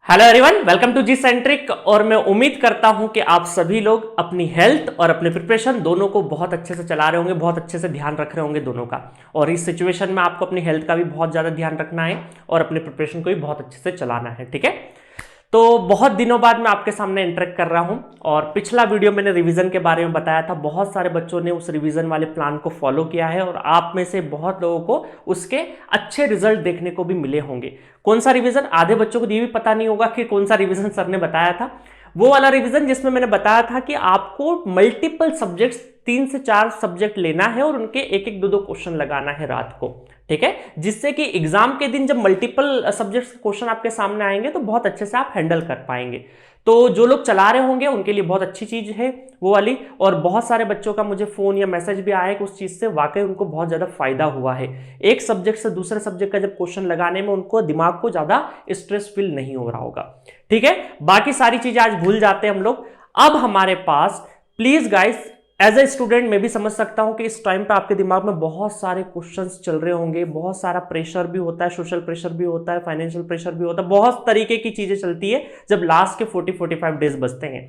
Hello everyone, welcome to G centric. और मैं उम्मीद करता हूं कि आप सभी लोग अपनी हेल्थ और अपनी प्रिपरेशन दोनों को बहुत अच्छे से चला रहे होंगे, बहुत अच्छे से ध्यान रख रहे होंगे दोनों का। और इस सिचुएशन में आपको अपनी हेल्थ का भी बहुत ज़्यादा ध्यान रखना है और अपनी प्रिपरेशन को भी बहुत अच्छे से चलाना है, ठीक है। तो बहुत दिनों बाद मैं आपके सामने इंटरेक्ट कर रहा हूं और पिछला वीडियो मैंने रिवीजन के बारे में बताया था। बहुत सारे बच्चों ने उस रिवीजन वाले प्लान को फॉलो किया है और आप में से बहुत लोगों को उसके अच्छे रिजल्ट देखने को भी मिले होंगे। कौन सा रिवीजन? आधे बच्चों को ये भी पता नहीं होगा कि कौन सा रिवीजन सर ने बताया था। वो वाला रिवीजन जिसमें मैंने बताया था कि आपको मल्टीपल सब्जेक्ट्स 3 से 4 सब्जेक्ट लेना है और उनके एक एक दो क्वेश्चन लगाना है रात को, ठीक है, जिससे कि एग्जाम के दिन जब मल्टीपल सब्जेक्ट्स के क्वेश्चन आपके सामने आएंगे तो बहुत अच्छे से आप हैंडल कर पाएंगे। तो जो लोग चला रहे होंगे उनके लिए बहुत अच्छी चीज है वो वाली। और बहुत सारे बच्चों का मुझे फोन या मैसेज भी आया है कि उस चीज से वाकई उनको बहुत ज्यादा फायदा हुआ है। एक सब्जेक्ट से दूसरे सब्जेक्ट का जब क्वेश्चन लगाने में उनको दिमाग को ज्यादा स्ट्रेस फील नहीं हो रहा होगा, ठीक है। बाकी सारी चीजें आज भूल जाते हैं हम लोग। अब हमारे पास please guys, as a student मैं भी समझ सकता हूं कि इस टाइम पे आपके दिमाग में बहुत सारे क्वेश्चंस चल रहे होंगे, बहुत सारा प्रेशर भी होता है, सोशल प्रेशर भी होता है, फाइनेंशियल प्रेशर भी होता है, बहुत तरीके की चीजें चलती है जब लास्ट के 40-45 डेज बचते हैं।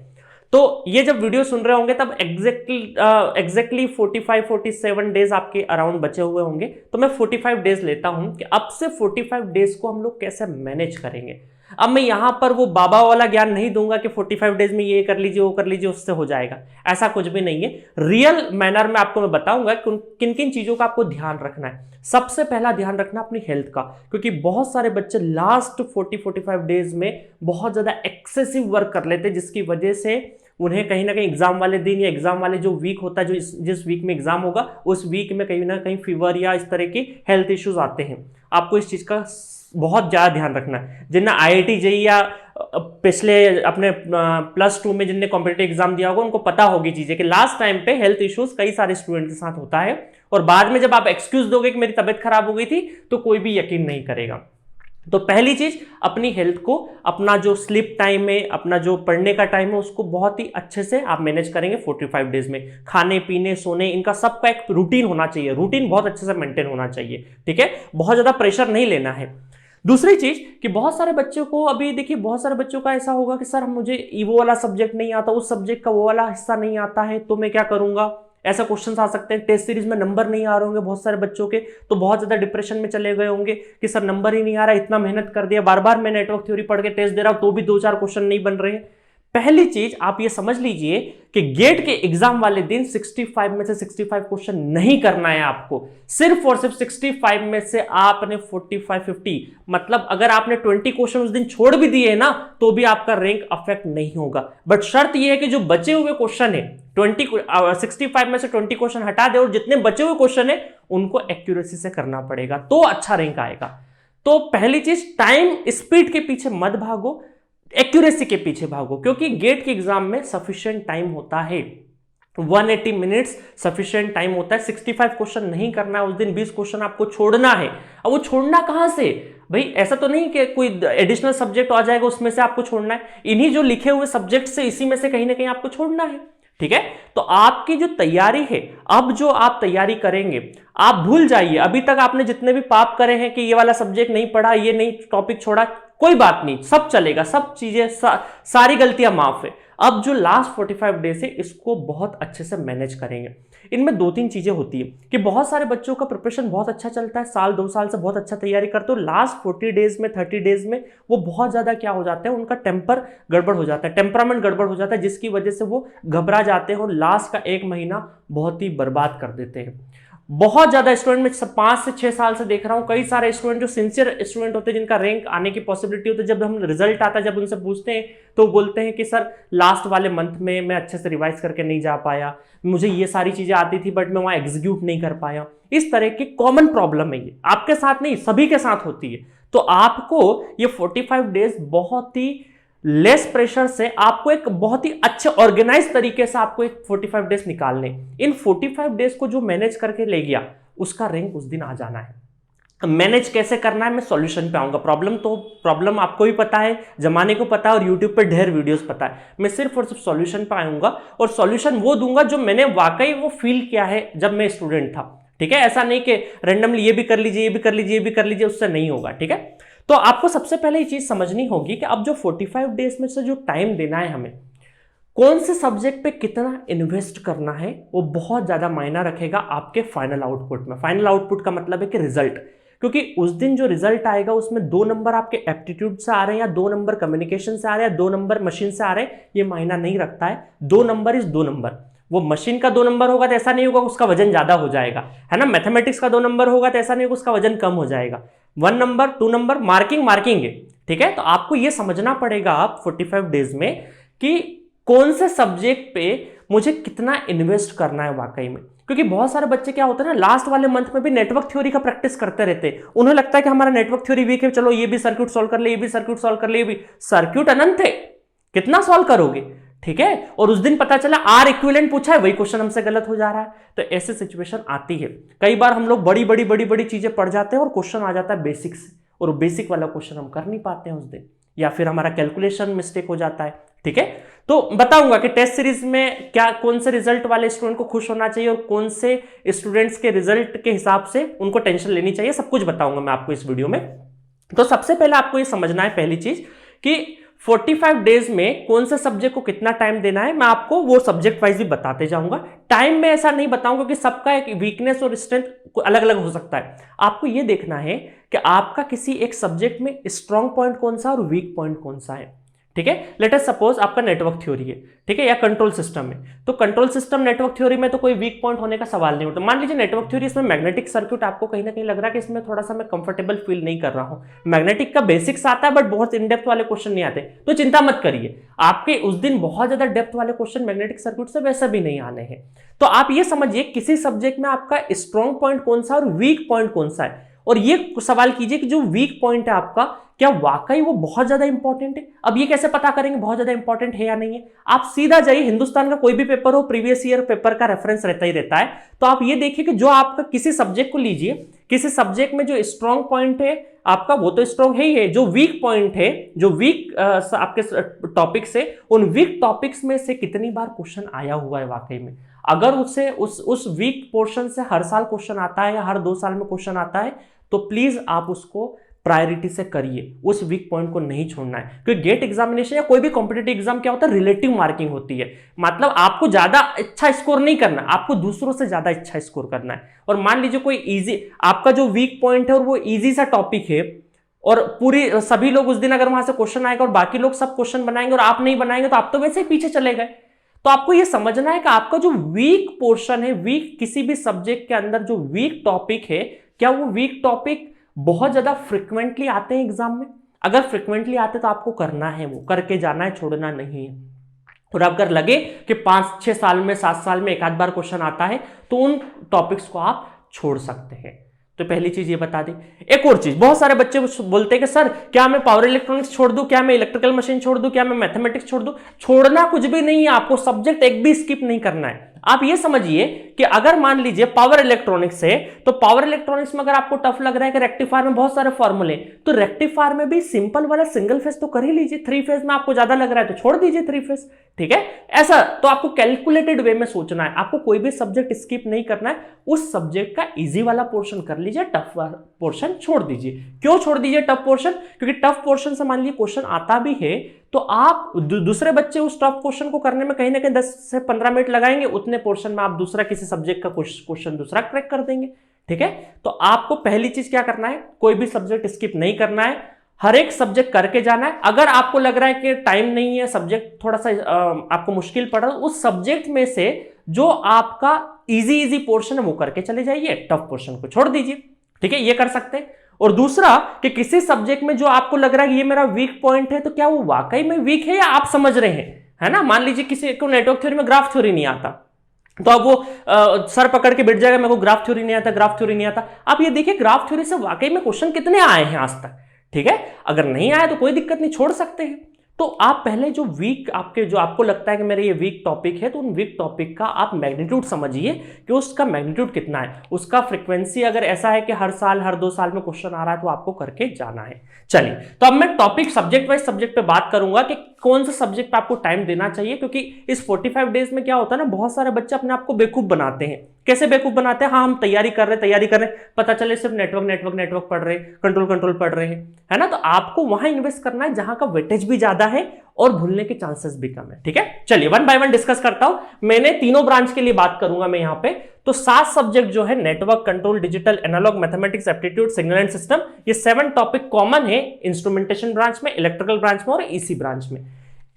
तो ये जब वीडियो सुन रहे होंगे तब एग्जैक्टली 45-47 डेज आपके अराउंड बचे हुए होंगे। तो मैं 45 डेज लेता हूं कि अब से 45 डेज को हम लोग कैसे मैनेज करेंगे। अब मैं यहां पर वो बाबा वाला ज्ञान नहीं दूंगा कि 45 डेज में ये कर लीजिए वो कर लीजिए उससे हो जाएगा, ऐसा कुछ भी नहीं है। रियल मैनर में आपको मैं बताऊंगा किन किन चीजों का आपको ध्यान रखना है। सबसे पहला ध्यान रखना अपनी हेल्थ का, क्योंकि बहुत सारे बच्चे लास्ट 40-45 डेज में बहुत ज्यादा एक्सेसिव वर्क कर लेते हैं, जिसकी वजह से उन्हें कहीं ना कहीं एग्जाम वाले दिन या एग्जाम वाले जो वीक होता है, जो जिस वीक में एग्जाम होगा उस वीक में कहीं ना कहीं फीवर या इस तरह की हेल्थ इश्यूज आते हैं। आपको इस चीज का बहुत ज्यादा ध्यान रखना है। जिन्हें IIT JEE या पिछले अपने +2 में जिनने कॉम्पिटिटिव एग्जाम दिया होगा उनको पता होगी चीजें कि लास्ट टाइम पे हेल्थ इश्यूज कई सारे स्टूडेंट के साथ होता है और बाद में जब आप एक्सक्यूज दोगे कि मेरी तबियत खराब हो गई थी तो कोई भी यकीन नहीं करेगा। तो पहली चीज, अपनी हेल्थ को, अपना जो स्लीप टाइम है, अपना जो पढ़ने का टाइम है, उसको बहुत ही अच्छे से आप मैनेज करेंगे 45 डेज में। खाने पीने सोने इनका सबका एक रूटीन होना चाहिए, रूटीन बहुत अच्छे से मेंटेन होना चाहिए, ठीक है। बहुत ज्यादा प्रेशर नहीं लेना है। दूसरी चीज कि बहुत सारे बच्चों को, अभी देखिए बहुत सारे बच्चों का ऐसा होगा कि सर मुझे वो वाला सब्जेक्ट नहीं आता, उस सब्जेक्ट का वो वाला हिस्सा नहीं आता है, तो मैं क्या करूंगा। ऐसा क्वेश्चन आ सकते हैं। टेस्ट सीरीज में नंबर नहीं आ रहे होंगे बहुत सारे बच्चों के, तो बहुत ज्यादा डिप्रेशन में चले गए होंगे कि सर नंबर ही नहीं आ रहा, इतना मेहनत कर दिया, बार बार मैं नेटवर्क थ्योरी पढ़ के टेस्ट दे रहा हूं तो भी 2-4 क्वेश्चन नहीं बन रहे हैं। पहली चीज आप ये समझ लीजिए कि गेट के एग्जाम वाले दिन 65 में से 65 क्वेश्चन नहीं करना है आपको। सिर्फ और सिर्फ 65 में से आपने 45-50, मतलब अगर आपने 20 क्वेश्चन उस दिन छोड़ भी दिए ना तो भी आपका रैंक अफेक्ट नहीं होगा। बट शर्त यह है कि जो बचे हुए क्वेश्चन है 65 में से 20 क्वेश्चन हटा दे और जितने बचे हुए क्वेश्चन है उनको एक्यूरेसी से करना पड़ेगा तो अच्छा रैंक आएगा। तो पहली चीज, टाइम स्पीड के पीछे मत भागो, एक्यूरेसी के पीछे भागो, क्योंकि गेट के एग्जाम में सफिशिएंट टाइम होता है, 180 मिनट्स सफिशिएंट टाइम होता है। 65 क्वेश्चन नहीं करना है उस दिन, 20 क्वेश्चन आपको छोड़ना है। अब वो छोड़ना कहां से भाई? ऐसा तो नहीं कि कोई एडिशनल सब्जेक्ट आ जाएगा उसमें से आपको छोड़ना है, इन्हीं जो लिखे हुए सब्जेक्ट से इसी में से कहीं ना कहीं आपको छोड़ना है, ठीक है। तो आपकी जो तैयारी है, अब जो आप तैयारी करेंगे, आप भूल जाइए अभी तक आपने जितने भी पाप करे हैं कि ये वाला सब्जेक्ट नहीं पढ़ा, ये नहीं टॉपिक छोड़ा, कोई बात नहीं, सब चलेगा, सब चीजें सारी गलतियां माफ है। अब जो लास्ट 45 डेज है इसको बहुत अच्छे से मैनेज करेंगे। इनमें 2-3 चीजें होती है कि बहुत सारे बच्चों का प्रिपरेशन बहुत अच्छा चलता है, साल 2 साल से बहुत अच्छा तैयारी करते हो, लास्ट 40 डेज में 30 डेज में वो बहुत ज्यादा क्या हो जाता है, उनका टेम्पर गड़बड़ हो जाता है, टेम्परामेंट गड़बड़ हो जाता है, जिसकी वजह से वो घबरा जाते हैं और लास्ट का 1 महीना बहुत ही बर्बाद कर देते हैं। बहुत ज्यादा स्टूडेंट में 5 से 6 साल से देख रहा हूं, कई सारे स्टूडेंट जो सिंसियर स्टूडेंट होते हैं जिनका रैंक आने की पॉसिबिलिटी होती है, जब हम रिजल्ट आता है जब उनसे पूछते हैं तो बोलते हैं कि सर लास्ट वाले मंथ में मैं अच्छे से रिवाइज करके नहीं जा पाया, मुझे ये सारी चीजें आती थी बट मैं वहां एग्जीक्यूट नहीं कर पाया। इस तरह की कॉमन प्रॉब्लम है, ये आपके साथ नहीं सभी के साथ होती है। तो आपको ये 45 डेज बहुत ही लेस प्रेशर से, आपको एक बहुत ही अच्छे ऑर्गेनाइज तरीके से आपको एक 45 डेज निकालने। इन 45 डेज को जो मैनेज करके ले गया उसका रैंक उस दिन आ जाना है। मैनेज कैसे करना है मैं सॉल्यूशन पे आऊंगा। प्रॉब्लम आपको भी पता है, जमाने को पता है और यूट्यूब पे ढेर वीडियोस पता है। मैं सिर्फ और सिर्फ सॉल्यूशन पे आऊंगा और सॉल्यूशन वो दूंगा जो मैंने वाकई वो फील किया है जब मैं स्टूडेंट था, ठीक है। ऐसा नहीं कि रैंडमली ये भी कर लीजिए, ये भी कर लीजिए, ये भी कर लीजिए, उससे नहीं होगा, ठीक है। तो आपको सबसे पहले ये चीज समझनी होगी कि अब जो 45 डेज में से जो टाइम देना है हमें, कौन से सब्जेक्ट पे कितना इन्वेस्ट करना है, वो बहुत ज्यादा मायना रखेगा आपके फाइनल आउटपुट में। फाइनल आउटपुट का मतलब है कि रिजल्ट, क्योंकि उस दिन जो रिजल्ट आएगा उसमें 2 नंबर आपके एप्टीट्यूड से आ रहे हैं या 2 नंबर कम्युनिकेशन से आ रहे हैं या 2 नंबर मशीन से आ रहे हैं, ये मायना नहीं रखता है। 2 नंबर इज 2 नंबर। वो मशीन का 2 नंबर होगा तो ऐसा नहीं होगा उसका वजन ज्यादा हो जाएगा, है ना। मैथमेटिक्स का 2 नंबर होगा तो ऐसा नहीं होगा उसका वजन कम हो जाएगा। 1 नंबर 2 नंबर मार्किंग है, ठीक है। तो आपको ये समझना पड़ेगा आप 45 डेज में कि कौन से सब्जेक्ट पे मुझे कितना इन्वेस्ट करना है वाकई में। क्योंकि बहुत सारे बच्चे क्या होते हैं ना, लास्ट वाले मंथ में भी नेटवर्क थ्योरी का प्रैक्टिस करते रहते हैं। उन्हें लगता है कि हमारा नेटवर्क थ्योरी वीक है, चलो ये भी सर्किट सॉल्व कर ले, ये भी सर्किट सॉल्व कर ले, ये भी। सर्किट अनंत है, कितना सॉल्व करोगे, ठीक है। और उस दिन पता चला आर इक्विवेलेंट पूछा है, वही क्वेश्चन हमसे गलत हो जा रहा है। तो ऐसे सिचुएशन आती है। कई बार हम लोग बड़ी बड़ी बड़ी बड़ी चीजें पढ़ जाते हैं और क्वेश्चन आ जाता है बेसिक से, और बेसिक वाला क्वेश्चन हम कर नहीं पाते हैं उस दिन, या फिर हमारा कैलकुलेशन मिस्टेक हो जाता है, ठीक है। तो बताऊंगा कि टेस्ट सीरीज में क्या कौन से रिजल्ट वाले स्टूडेंट को खुश होना चाहिए और कौन से स्टूडेंट्स के रिजल्ट के हिसाब से उनको टेंशन लेनी चाहिए, सब कुछ बताऊंगा मैं आपको इस वीडियो में। तो सबसे पहले आपको ये समझना है पहली चीज कि 45 डेज में कौन से सब्जेक्ट को कितना टाइम देना है। मैं आपको वो सब्जेक्ट वाइज भी बताते जाऊंगा। टाइम में ऐसा नहीं बताऊंगा क्योंकि सबका एक वीकनेस और स्ट्रेंथ अलग अलग हो सकता है। आपको ये देखना है कि आपका किसी एक सब्जेक्ट में स्ट्रॉन्ग पॉइंट कौन सा और वीक पॉइंट कौन सा है, ठीक है। लेट अस सपोज आपका नेटवर्क थ्योरी है, ठीक है, या कंट्रोल सिस्टम है। तो कंट्रोल सिस्टम नेटवर्क थ्योरी में तो कोई वीक पॉइंट होने का सवाल नहीं होता। मान लीजिए नेटवर्क थ्योरी, इसमें मैग्नेटिक सर्किट आपको कहीं ना कहीं लग रहा है कि इसमें थोड़ा सा मैं कंफर्टेबल फील नहीं कर रहा हूं। मैग्नेटिक का बेसिक्स आता है बट बहुत इन डेप्थ वाले क्वेश्चन नहीं आते, तो चिंता मत करिए, आपके उस दिन बहुत ज्यादा डेप्थ वाले क्वेश्चन मैग्नेटिक सर्किट से वैसे भी नहीं आने हैं। तो आप ये समझिए किसी सब्जेक्ट में आपका स्ट्रॉन्ग पॉइंट कौन सा और वीक पॉइंट कौन सा है, और ये सवाल कीजिए कि जो वीक पॉइंट है आपका, क्या वाकई वो बहुत ज्यादा इंपॉर्टेंट है। अब ये कैसे पता करेंगे बहुत ज्यादा इंपॉर्टेंट है या नहीं है। आप सीधा जाइए, हिंदुस्तान का कोई भी पेपर हो, प्रीवियस ईयर पेपर का रेफरेंस रहता ही रहता है। तो आप ये देखिए कि जो आपका किसी सब्जेक्ट को लीजिए, किसी सब्जेक्ट में जो स्ट्रॉन्ग पॉइंट है आपका वो तो स्ट्रॉन्ग है ही है, जो वीक पॉइंट है, जो वीक आपके टॉपिक्स है, उन वीक टॉपिक्स में से कितनी बार क्वेश्चन आया हुआ है वाकई में। अगर उससे उस वीक पोर्शन से हर साल क्वेश्चन आता है या हर 2 साल में क्वेश्चन आता है, तो प्लीज आप उसको प्रायोरिटी से करिए, उस वीक पॉइंट को नहीं छोड़ना है। क्योंकि गेट एग्जामिनेशन या कोई भी कॉम्पिटिटिव एग्जाम क्या होता है, रिलेटिव मार्किंग होती है। मतलब आपको ज्यादा अच्छा स्कोर नहीं करना, आपको दूसरों से ज्यादा अच्छा स्कोर करना है। और मान लीजिए कोई इजी आपका जो वीक पॉइंट है और वो इजी सा टॉपिक है, और पूरी सभी लोग उस दिन अगर वहां से क्वेश्चन आएगा और बाकी लोग सब क्वेश्चन बनाएंगे और आप नहीं बनाएंगे, तो आप तो वैसे ही पीछे चले गए। तो आपको यह समझना है कि आपका जो वीक पोर्शन है, वीक किसी भी सब्जेक्ट के अंदर जो वीक टॉपिक है, क्या वो वीक टॉपिक बहुत ज्यादा फ्रिक्वेंटली आते हैं एग्जाम में। अगर फ्रिक्वेंटली आते तो आपको करना है, वो करके जाना है, छोड़ना नहीं है। और अगर लगे कि 5-6 साल में 7 साल में एक आध बार क्वेश्चन आता है, तो उन टॉपिक्स को आप छोड़ सकते हैं। तो पहली चीज ये बता दी। एक और चीज, बहुत सारे बच्चे बोलते हैं कि सर क्या मैं पावर इलेक्ट्रॉनिक्स छोड़ दूं, क्या मैं इलेक्ट्रिकल मशीन छोड़ दूं, क्या मैं मैथमेटिक्स छोड़ दूं। छोड़ना कुछ भी नहीं है, आपको सब्जेक्ट एक भी स्किप नहीं करना है। आप ये समझिए कि अगर मान लीजिए पावर इलेक्ट्रॉनिक्स है, तो पावर इलेक्ट्रॉनिक्स में अगर आपको टफ लग रहा है कि रेक्टिफायर में बहुत सारे फॉर्मूले, तो रेक्टिफायर में भी सिंपल वाला सिंगल फेज तो कर ही लीजिए। 3 फेज में आपको ज्यादा लग रहा है तो छोड़ दीजिए 3 फेज, ठीक है। ऐसा तो आपको कैलकुलेटेड वे में सोचना है, आपको कोई भी सब्जेक्ट स्किप नहीं करना है। उस सब्जेक्ट का इजी वाला पोर्शन कर लीजिए, टफ पोर्शन छोड़ दीजिए। क्यों छोड़ दीजिए टफ पोर्शन? क्योंकि टफ पोर्शन से मान लीजिए क्वेश्चन आता भी है तो आप दूसरे बच्चे उस टफ क्वेश्चन को करने में कहीं ना कहीं 10 से 15 मिनट लगाएंगे, उतने पोर्शन में आप दूसरा किसी सब्जेक्ट का क्वेश्चन दूसरा क्रैक कर देंगे, ठीक है। तो आपको पहली चीज क्या करना है, कोई भी सब्जेक्ट स्किप नहीं करना है, हर एक सब्जेक्ट करके जाना है। अगर आपको लग रहा है कि टाइम नहीं है, सब्जेक्ट थोड़ा सा आपको मुश्किल पड़ रहा है, उस सब्जेक्ट में से जो आपका इजी पोर्शन है वो करके चले जाइए, टफ पोर्शन को छोड़ दीजिए, ठीक है। ये कर सकते हैं। और दूसरा कि किसी सब्जेक्ट में जो आपको लग रहा है कि ये मेरा वीक पॉइंट है, तो क्या वो वाकई में वीक है या आप समझ रहे हैं, है ना। मान लीजिए किसी को नेटवर्क थ्योरी में ग्राफ थ्योरी नहीं आता, तो अब वो सर पकड़ के बैठ जाएगा, मेरे को ग्राफ थ्योरी नहीं आता, ग्राफ थ्योरी नहीं आता। आप ये देखिए ग्राफ थ्योरी से वाकई में क्वेश्चन कितने आए हैं आज तक, ठीक है। अगर नहीं आए तो कोई दिक्कत नहीं, छोड़ सकते हैं। तो आप पहले जो वीक आपके जो आपको लगता है कि मेरे ये वीक टॉपिक है, तो उन वीक टॉपिक का आप मैग्नीट्यूड समझिए कि उसका मैग्नीट्यूड कितना है, उसका फ्रीक्वेंसी अगर ऐसा है कि हर साल हर 2 साल में क्वेश्चन आ रहा है तो आपको करके जाना है। चलिए, तो अब मैं टॉपिक सब्जेक्ट वाइज सब्जेक्ट पे बात करूंगा कि कौन सा सब्जेक्ट पे आपको टाइम देना चाहिए। क्योंकि इस 45 डेज में क्या होता है ना, बहुत सारे बच्चे अपने आप को बेवकूफ बनाते हैं कैसे बेवकूफ बनाते हैं, हाँ हम तैयारी कर रहे हैं, पता चले सिर्फ नेटवर्क पढ़ रहे हैं, कंट्रोल पढ़ रहे हैं, है ना। तो आपको वहां इन्वेस्ट करना है जहां का वेटेज भी ज्यादा है और भूलने के चांसेस भी कम है, ठीक है। चलिए वन बाय वन डिस्कस करता हूं। मैंने तीनों ब्रांच के लिए बात करूंगा मैं यहां पे। तो 7 सब्जेक्ट जो है, network, control, digital, analog, mathematics, aptitude, signal and system, ये 7 टॉपिक कॉमन है इंस्ट्रूमेंटेशन ब्रांच में, इलेक्ट्रिकल ब्रांच में और ईसी ब्रांच में।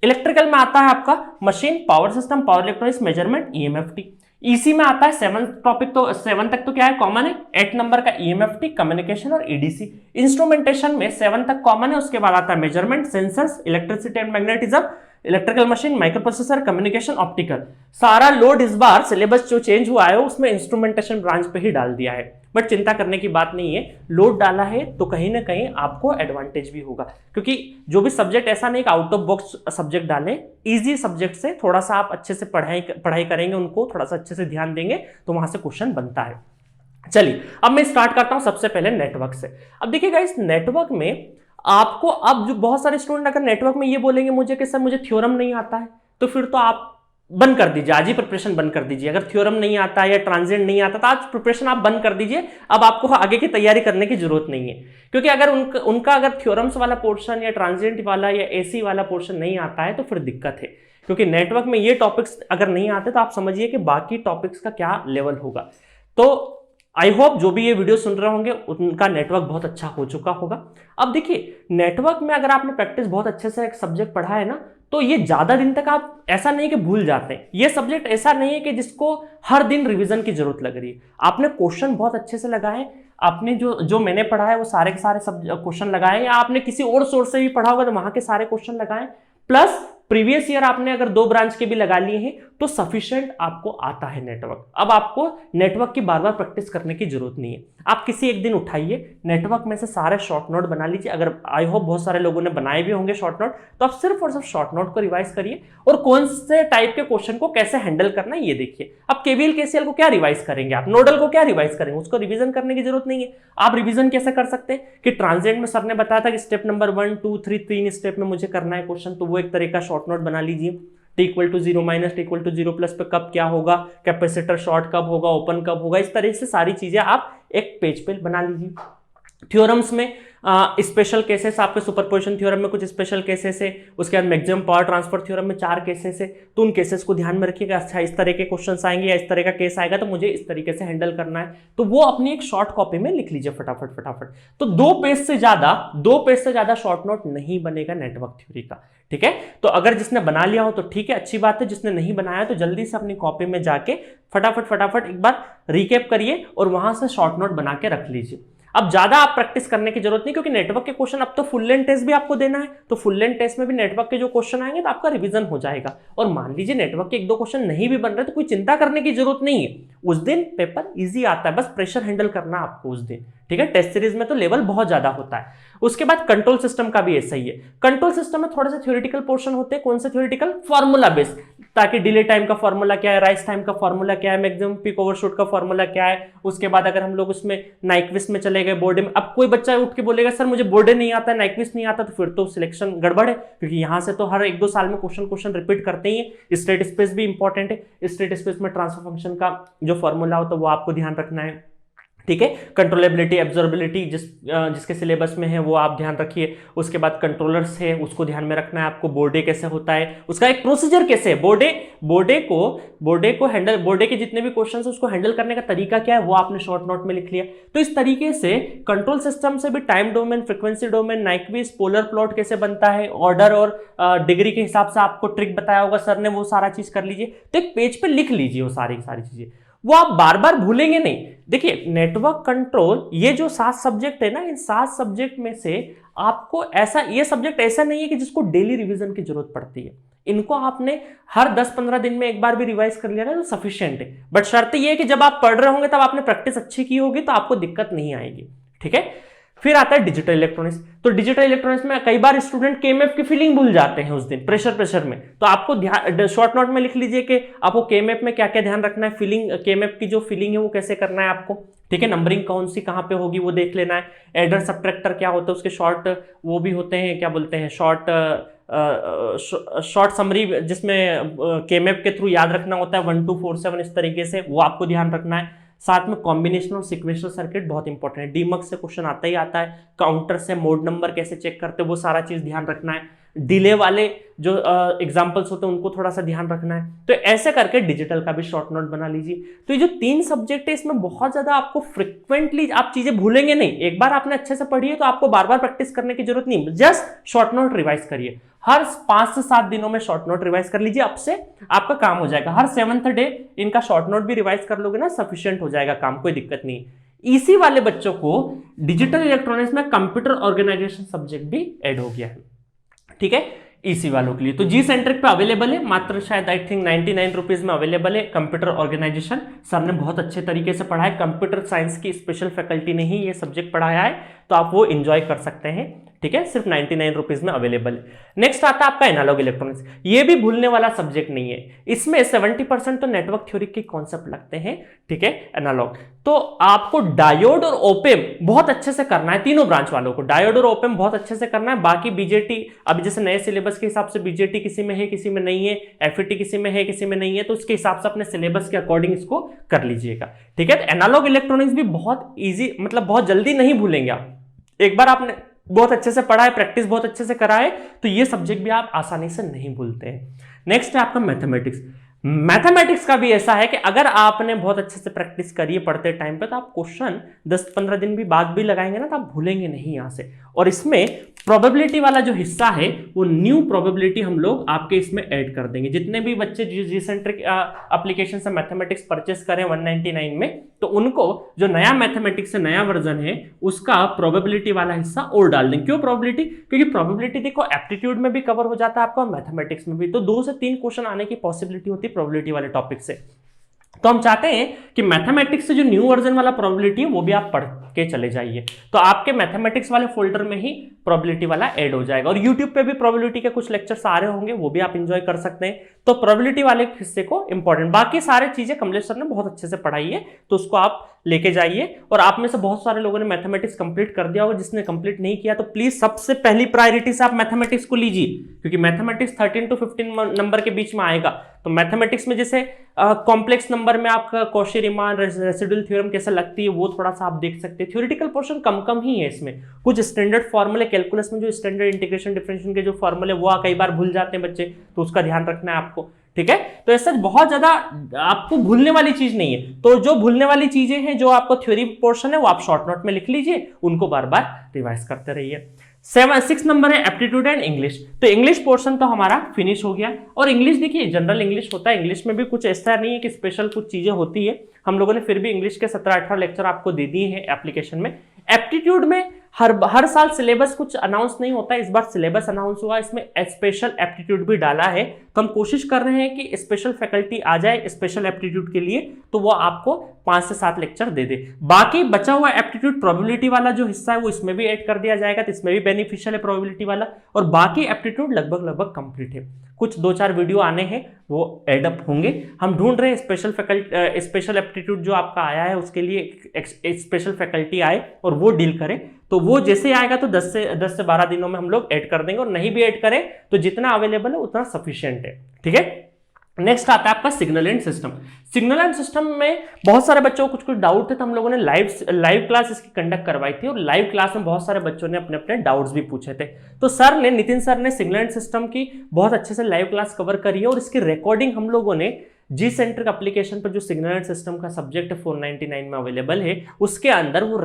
इलेक्ट्रिकल में आता है आपका machine, power system, power electronics, measurement, EMFT. EC में आता है 7 टॉपिक, तो 7 तक तो क्या है, कॉमन है। 8 नंबर का ईएमएफटी, कम्युनिकेशन और ईडीसी। इंस्ट्रूमेंटेशन में 7 तक कॉमन है, उसके बाद आता है measurement, sensors, electricity and magnetism, electrical machine, micro processor, communication, optical. सारा लोड इस बार सिलेबस जो चेंज हुआ है उसमें इंस्ट्रूमेंटेशन ब्रांच पे ही डाल दिया है, बट चिंता करने की बात नहीं है। लोड डाला है तो कहीं ना कहीं आपको एडवांटेज भी होगा, क्योंकि जो भी सब्जेक्ट ऐसा नहीं कि आउट ऑफ बॉक्स सब्जेक्ट डालें, इजी सब्जेक्ट से थोड़ा सा आप अच्छे से पढ़ाई करेंगे, उनको थोड़ा सा अच्छे से ध्यान देंगे तो वहां से क्वेश्चन बनता है। चलिए अब मैं स्टार्ट करता हूं सबसे पहले नेटवर्क से। अब देखिएगा इस नेटवर्क में आपको, अब जो बहुत सारे स्टूडेंट अगर नेटवर्क में ये बोलेंगे मुझे कि सर मुझे थ्योरम नहीं आता है, तो फिर तो आप बंद कर दीजिए, आज ही प्रिपरेशन बंद कर दीजिए। अगर थ्योरम नहीं आता है या ट्रांजिएंट नहीं आता तो आज प्रिपरेशन आप बंद कर दीजिए, अब आपको आगे की तैयारी करने की जरूरत नहीं है। क्योंकि अगर उनका अगर थ्योरम्स वाला पोर्शन या ट्रांजिएंट वाला या एसी वाला पोर्शन नहीं आता है तो फिर दिक्कत है। क्योंकि नेटवर्क में ये टॉपिक्स अगर नहीं आते तो आप समझिए कि बाकी टॉपिक्स का क्या लेवल होगा। तो आई होप जो भी ये वीडियो सुन रहे होंगे उनका नेटवर्क बहुत अच्छा हो चुका होगा। अब देखिए नेटवर्क में अगर आपने प्रैक्टिस बहुत अच्छे से एक सब्जेक्ट पढ़ा है ना, तो ये ज्यादा दिन तक आप ऐसा नहीं कि भूल जाते हैं। ये सब्जेक्ट ऐसा नहीं है कि जिसको हर दिन रिवीजन की जरूरत लग रही है। आपने क्वेश्चन बहुत अच्छे से लगाए, आपने जो मैंने पढ़ा है वो सारे के सारे क्वेश्चन लगाए, या आपने किसी और सोर्स से भी पढ़ा होगा तो वहां के सारे क्वेश्चन लगाए, प्लस प्रीवियस ईयर आपने अगर 2 ब्रांच के भी लगा लिए हैं तो सफिशिएंट आपको आता है नेटवर्क। अब आपको नेटवर्क की बार बार प्रैक्टिस करने की जरूरत नहीं है। आप किसी एक दिन उठाइए, नेटवर्क में से सारे शॉर्ट नोट बना लीजिए। अगर आई होप बहुत सारे लोगों ने बनाए भी होंगे शॉर्ट नोट, तो आप सिर्फ और सिर्फ शॉर्ट नोट को रिवाइज करिए और कौन से टाइप के क्वेश्चन को कैसे हैंडल करना है ये देखिए। अब केवीएल केसीएल को क्या रिवाइज करेंगे आप, नोडल को क्या रिवाइज करेंगे, उसको रिवीजन करने की जरूरत नहीं है। आप रिवीजन कैसे कर सकते हैं कि ट्रांजिएंट में सर ने बताया था कि स्टेप नंबर 1 2 3 3 स्टेप में मुझे करना है क्वेश्चन, तो वो एक तरह का शॉर्ट नोट बना लीजिए। T = 0 - T = 0 प्लस पे कब क्या होगा, कैपेसिटर शॉर्ट कब होगा, ओपन कब होगा, इस तरह से सारी चीजें आप एक पेज पे बना लीजिए। थ्योरम्स में स्पेशल केसेस, आपके सुपरपोजिशन थ्योरम में कुछ स्पेशल केसेस है, उसके बाद मैक्सिमम पावर ट्रांसफर थ्योरम में 4 केसेस है, तो उन केसेस को ध्यान में रखिएगा। अच्छा इस तरह के क्वेश्चंस आएंगे या इस तरह का केस आएगा तो मुझे इस तरीके से हैंडल करना है, तो वो अपनी एक शॉर्ट कॉपी में लिख लीजिए फटाफट। तो 2 पेज से ज्यादा शॉर्ट नोट नहीं बनेगा नेटवर्क थ्योरी का, ठीक है। तो अगर जिसने बना लिया हो तो ठीक है, अच्छी बात है। जिसने नहीं बनाया तो जल्दी से अपनी कॉपी में जाके फटाफट एक बार रिकैप करिए और वहां से शॉर्ट नोट बना के रख लीजिए। अब ज्यादा आप प्रैक्टिस करने की जरूरत नहीं, क्योंकि नेटवर्क के क्वेश्चन अब तो फुल लेंथ टेस्ट भी आपको देना है, तो फुल लेंथ टेस्ट में भी नेटवर्क के जो क्वेश्चन आएंगे तो आपका रिवीजन हो जाएगा। और मान लीजिए नेटवर्क के 1-2 क्वेश्चन नहीं भी बन रहे तो कोई चिंता करने की जरूरत नहीं है, उस दिन पेपर इजी आता है, बस प्रेशर हैंडल करना आपको उस दिन, ठीक है। टेस्ट सीरीज में तो लेवल बहुत ज्यादा होता है। उसके बाद कंट्रोल सिस्टम का भी ऐसा ही है। कंट्रोल सिस्टम में थोड़े से थ्योरेटिकल पोर्शन होते हैं। कौन से थ्योरेटिकल, फार्मूला बेस्ड, ताकि डिले टाइम का फार्मूला क्या है, राइज टाइम का फार्मूला क्या है, मैक्सिमम पीक ओवरशूट का फार्मूला क्या है। उसके बाद अगर हम लोग उसमें नाइक्विस्ट में चले गए, बोर्डे में, अब कोई बच्चा उठ के बोलेगा सर मुझे बोर्डे नहीं आता, नाइक्विस्ट नहीं आता, तो फिर तो सिलेक्शन गड़बड़ है, क्योंकि यहां से तो हर 1-2 साल में क्वेश्चन रिपीट करते ही है। स्टेट स्पेस भी इंपॉर्टेंट है, स्टेट स्पेस में ट्रांसफर फंक्शन का जो फॉर्मूला होता है वो आपको ध्यान रखना है, ठीक है। कंट्रोलेबिलिटी, एब्जॉर्बिलिटी जिसके सिलेबस में है वो आप ध्यान रखिए। उसके बाद कंट्रोलर्स है, उसको ध्यान में रखना है आपको। बोर्डे कैसे होता है, उसका एक प्रोसीजर कैसे है, बोर्डे को हैंडल, बोर्डे के जितने भी क्वेश्चन है उसको हैंडल करने का तरीका क्या है वो आपने शॉर्ट नोट में लिख लिया। तो इस तरीके से कंट्रोल सिस्टम से भी time domain, frequency domain, Nyquist, polar plot कैसे बनता है, ऑर्डर और डिग्री के हिसाब से आपको ट्रिक बताया होगा सर ने, वो सारा चीज कर लीजिए। तो एक पेज पे लिख लीजिए वो सारी चीजें, वो आप बार बार भूलेंगे नहीं। देखिए नेटवर्क कंट्रोल, ये जो 7 सब्जेक्ट है ना, इन 7 सब्जेक्ट में से आपको ऐसा, ये सब्जेक्ट ऐसा नहीं है कि जिसको डेली रिवीजन की जरूरत पड़ती है। इनको आपने हर 10-15 दिन में एक बार भी रिवाइज कर लिया ना तो सफिशिएंट है। बट शर्त ये है कि जब आप पढ़ रहे होंगे तब आपने प्रैक्टिस अच्छी की होगी तो आपको दिक्कत नहीं आएगी, ठीक है। फिर आता है डिजिटल इलेक्ट्रॉनिक्स। तो डिजिटल इलेक्ट्रॉनिक्स में कई बार स्टूडेंट केएमएफ की फीलिंग भूल जाते हैं उस दिन प्रेशर में, तो आपको ध्यान शॉर्ट नोट में लिख लीजिए कि आपको केएमएफ में क्या क्या ध्यान रखना है, फीलिंग, केएमएफ की जो फीलिंग है वो कैसे करना है आपको, ठीक है। नंबरिंग कौन सी कहां पे होगी वो देख लेना है। एडर सब्ट्रैक्टर क्या होता है, उसके शॉर्ट वो भी होते हैं, क्या बोलते हैं, शॉर्ट शॉर्ट समरी जिसमें केमेप के थ्रू याद रखना होता है 1 2 4 7 इस तरीके से, वो आपको ध्यान रखना है। साथ में कॉम्बिनेशन और सिक्वेंशियल सर्किट बहुत इंपॉर्टेंट है, डीमक से क्वेश्चन आता ही आता है, काउंटर से मोड नंबर कैसे चेक करते हैं वो सारा चीज ध्यान रखना है, डिले वाले जो एग्जांपल्स होते हैं उनको थोड़ा सा ध्यान रखना है। तो ऐसे करके डिजिटल का भी शॉर्ट नोट बना लीजिए। तो ये जो 3 सब्जेक्ट है इसमें बहुत ज्यादा आपको फ्रिक्वेंटली आप चीजें भूलेंगे नहीं, एक बार आपने अच्छे से पढ़ी है तो आपको बार बार प्रैक्टिस करने की जरूरत नहीं, जस्ट शॉर्ट नोट रिवाइज करिए। हर 5 से 7 दिनों में शॉर्ट नोट रिवाइज कर लीजिए, अब से आपका काम हो जाएगा। हर 7th डे इनका शॉर्ट नोट भी रिवाइज कर लोगे ना, सफिशिएंट हो जाएगा काम, कोई दिक्कत नहीं। इसी वाले बच्चों को डिजिटल इलेक्ट्रॉनिक्स में कंप्यूटर ऑर्गेनाइजेशन सब्जेक्ट भी ऐड हो गया है, ठीक है, इसी वालों के लिए। तो जी सेंट्रिक पे अवेलेबल है, मात्र शायद आई थिंक 99 रुपीज में अवेलेबल है कंप्यूटर ऑर्गेनाइजेशन। सर ने बहुत अच्छे तरीके से पढ़ा है, कंप्यूटर साइंस की स्पेशल फैकल्टी ने ही ये सब्जेक्ट पढ़ाया है, तो आप वो एंजॉय कर सकते हैं, ठीक है, सिर्फ 99 रुपीज में अवेलेबल है। नेक्स्ट आता है आपका एनालॉग इलेक्ट्रॉनिक्स, ये भी भूलने वाला सब्जेक्ट नहीं है, इसमें 70% तो नेटवर्क थ्योरी के कॉन्सेप्ट लगते हैं, ठीक है, एनालॉग। तो आपको डायोड और ओपेम बहुत अच्छे से करना है, तीनों ब्रांच वालों को डायोड और ओपेम बहुत अच्छे से करना है। बाकी बीजेटी, अभी जैसे नए सिलेबस के हिसाब से बीजेटी किसी में है किसी में नहीं है, एफईटी किसी में है किसी में नहीं है, तो उसके हिसाब से अपने सिलेबस के अकॉर्डिंग इसको कर लीजिएगा, ठीक है। एनालॉग इलेक्ट्रॉनिक्स भी बहुत ईजी, मतलब बहुत जल्दी नहीं भूलेंगे आप, एक बार आपने बहुत अच्छे से पढ़ा है, प्रैक्टिस बहुत अच्छे से करा है, तो ये सब्जेक्ट भी आप आसानी से नहीं भूलते हैं। नेक्स्ट है आपका मैथमेटिक्स। मैथमेटिक्स का भी ऐसा है कि अगर आपने बहुत अच्छे से प्रैक्टिस करी है पढ़ते टाइम पे, तो आप क्वेश्चन 10-15 दिन भी बाद भी लगाएंगे ना, तो आप भूलेंगे नहीं यहां से। और इसमें प्रोबेबिलिटी वाला जो हिस्सा है वो न्यू प्रोबेबिलिटी हम लोग आपके इसमें ऐड कर देंगे। जितने भी बच्चे जी सेंट्रिक एप्लीकेशन से मैथमेटिक्स परचेस करें 199 में, तो उनको जो नया मैथमेटिक्स से नया वर्जन है उसका प्रोबेबिलिटी वाला हिस्सा और डाल दें। क्यों प्रोबेबिलिटी? क्योंकि प्रोबेबिलिटी देखो एप्टीट्यूड में भी कवर हो जाता है आपका, मैथमेटिक्स में भी, तो 2 से 3 क्वेश्चन आने की पॉसिबिलिटी होती है प्रोबेबिलिटी वाले टॉपिक से। तो हम चाहते हैं कि मैथमेटिक्स से जो न्यू वर्जन वाला प्रोबेबिलिटी है वो भी आप पढ़ के चले जाइए, तो आपके मैथमेटिक्स वाले फोल्डर में ही प्रोबेबिलिटी वाला ऐड हो जाएगा। और यूट्यूब पे भी प्रोबेबिलिटी के कुछ लेक्चर्स आ रहे होंगे, वो भी आप एंजॉय कर सकते हैं। तो प्रोबेबिलिटी वाले हिस्से को इंपॉर्टेंट, बाकी सारे चीजें कमलेश सर ने बहुत अच्छे से पढ़ाई है, तो उसको आप लेके जाइए। और आप में से बहुत सारे लोगों ने मैथमेटिक्स कंप्लीट कर दिया होगा, जिसने कंप्लीट नहीं किया तो प्लीज सबसे पहली प्रायोरिटी से आप मैथमेटिक्स को लीजिए, क्योंकि मैथमेटिक्स 13 to 15 नंबर के बीच में आएगा। तो मैथमेटिक्स में जैसे कॉम्प्लेक्स नंबर में आपका कॉशी रीमान रेसिडुअल थ्योरम कैसे लगती है वो थोड़ा सा आप देख सकते हैं। थ्योरेटिकल पोर्शन कम ही है इसमें, कुछ स्टैंडर्ड फॉर्मूले कैलकुलस में जो स्टैंडर्ड इंटीग्रेशन डिफरेंशिएशन के जो फॉर्मूले वो कई बार भूल जाते हैं बच्चे, तो उसका ध्यान रखना है आपको, ठीक है। तो ऐसा बहुत ज्यादा आपको भूलने वाली चीज नहीं है। तो जो भूलने वाली चीजें हैं, जो आपको थ्योरी पोर्शन है, वो आप शॉर्ट नोट में लिख लीजिए, उनको बार बार रिवाइज करते रहिए। 6 नंबर है एप्टीट्यूड एंड इंग्लिश। तो इंग्लिश पोर्शन तो हमारा फिनिश हो गया। और इंग्लिश देखिए जनरल इंग्लिश होता है, इंग्लिश में भी कुछ ऐसा नहीं है कि स्पेशल कुछ चीजें होती है, हम लोगों ने फिर भी इंग्लिश के 17-18 लेक्चर आपको दे दिए हैं एप्लीकेशन में। एप्टीट्यूड में हर साल सिलेबस कुछ अनाउंस नहीं होता है, इस बार सिलेबस अनाउंस हुआ, इसमें स्पेशल एप्टीट्यूड भी डाला है। तो हम कोशिश कर रहे हैं कि स्पेशल फैकल्टी आ जाए स्पेशल एप्टीट्यूड के लिए, तो वो आपको 5 से 7 लेक्चर दे दे। बाकी बचा हुआ एप्टीट्यूड प्रोबेबिलिटी वाला जो हिस्सा है वो इसमें भी ऐड कर दिया जाएगा, तो इसमें भी बेनिफिशियल है प्रोबेबिलिटी वाला। और बाकी एप्टीट्यूड लगभग कंप्लीट है, कुछ 2-4 वीडियो आने हैं वो एड अप होंगे। हम ढूंढ रहे हैं स्पेशल एप्टीट्यूड जो आपका आया है उसके लिए स्पेशल फैकल्टी आए और वो डील करे। तो वो जैसे आएगा तो 10 से 12 दिनों में हम लोग ऐड कर देंगे, और नहीं भी ऐड करें तो जितना अवेलेबल है उतना सफिशिएंट है, ठीक है। नेक्स्ट आता है आपका signal and system. Signal and system में बहुत सारे बच्चों को कुछ डाउट है, तो हम लोगों ने लाइव क्लास इसकी कंडक्ट करवाई थी, और लाइव क्लास में बहुत सारे बच्चों ने अपने अपने डाउट्स भी पूछे थे। तो नितिन सर ने सिग्नल एंड सिस्टम की बहुत अच्छे से लाइव क्लास कवर करी है, और इसकी रिकॉर्डिंग हम लोगों ने जी सेंट्रिक एप्लीकेशन पर जो सिग्नल एंड सिस्टम का सब्जेक्ट 499 में अवेलेबल है, उसके अंदर वो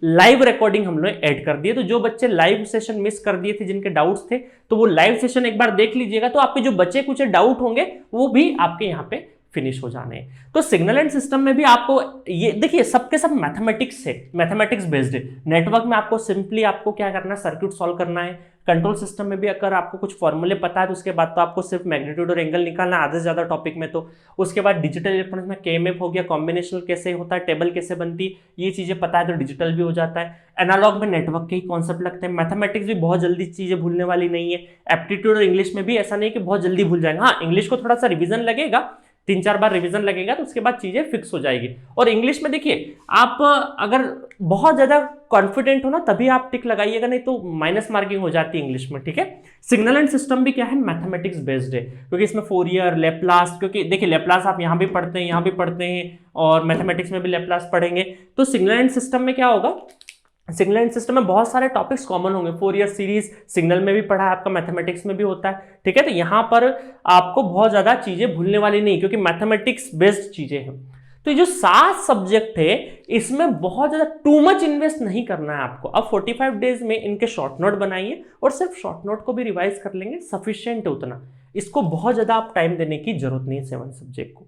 लाइव रिकॉर्डिंग हम लोग ऐड कर दिए। तो जो बच्चे लाइव सेशन मिस कर दिए थे, जिनके डाउट्स थे, तो वो लाइव सेशन एक बार देख लीजिएगा, तो आपके जो बचे कुछ डाउट होंगे वो भी आपके यहाँ पे फिनिश हो जाने हैं। तो सिग्नल एंड सिस्टम में भी आपको ये देखिए सबके सब मैथमेटिक्स है, मैथमेटिक्स बेस्ड है। नेटवर्क में आपको सिंपली आपको क्या करना है, सर्किट सॉल्व करना है। कंट्रोल सिस्टम में भी अगर आपको कुछ फॉर्मूले पता है तो उसके बाद तो आपको सिर्फ मैग्नीट्यूड और एंगल निकालना, आधे से ज्यादा टॉपिक में। तो उसके बाद डिजिटल इलेक्ट्रॉनिक्स में केएमएफ हो गया, कॉम्बिनेशनल कैसे होता है, टेबल कैसे बनती है, ये चीजें पता है तो डिजिटल भी हो जाता है। एनालॉग में नेटवर्क के ही कॉन्सेप्ट लगते हैं। मैथमेटिक्स भी बहुत जल्दी चीजें भूलने वाली नहीं है। एप्टीट्यूड और इंग्लिश में भी ऐसा नहीं कि बहुत जल्दी भूल जाएंगे, हाँ इंग्लिश को थोड़ा सा रिविजन लगेगा, 3-4 बार रिवीजन लगेगा तो उसके बाद चीजें फिक्स हो जाएगी। और इंग्लिश में देखिए, आप अगर बहुत ज्यादा कॉन्फिडेंट हो ना तभी आप टिक लगाइएगा, नहीं तो माइनस मार्किंग हो जाती है इंग्लिश में, ठीक है। सिग्नल एंड सिस्टम भी क्या है, मैथमेटिक्स बेस्ड है, क्योंकि इसमें फोरियर, लेप्लास, क्योंकि देखिए लेप्लास आप यहाँ भी पढ़ते हैं, यहाँ भी पढ़ते हैं, और मैथमेटिक्स में भी लेप्लास पढ़ेंगे। तो सिग्नल एंड सिस्टम में क्या होगा, सिग्नल एंड सिस्टम में बहुत सारे टॉपिक्स कॉमन होंगे। फोरियर सीरीज सिग्नल में भी पढ़ा है आपका, मैथमेटिक्स में भी होता है, ठीक है। तो यहां पर आपको बहुत ज्यादा चीजें भूलने वाली नहीं, क्योंकि मैथमेटिक्स बेस्ड चीजें हैं। तो ये जो 7 सब्जेक्ट है इसमें बहुत ज्यादा टू मच इन्वेस्ट नहीं करना है आपको। अब 45 डेज में इनके शॉर्ट नोट बनाइए और सिर्फ शॉर्ट नोट को भी रिवाइज कर लेंगे, सफिशिएंट है उतना। इसको बहुत ज्यादा आप टाइम देने की जरूरत नहीं है 7 सब्जेक्ट को।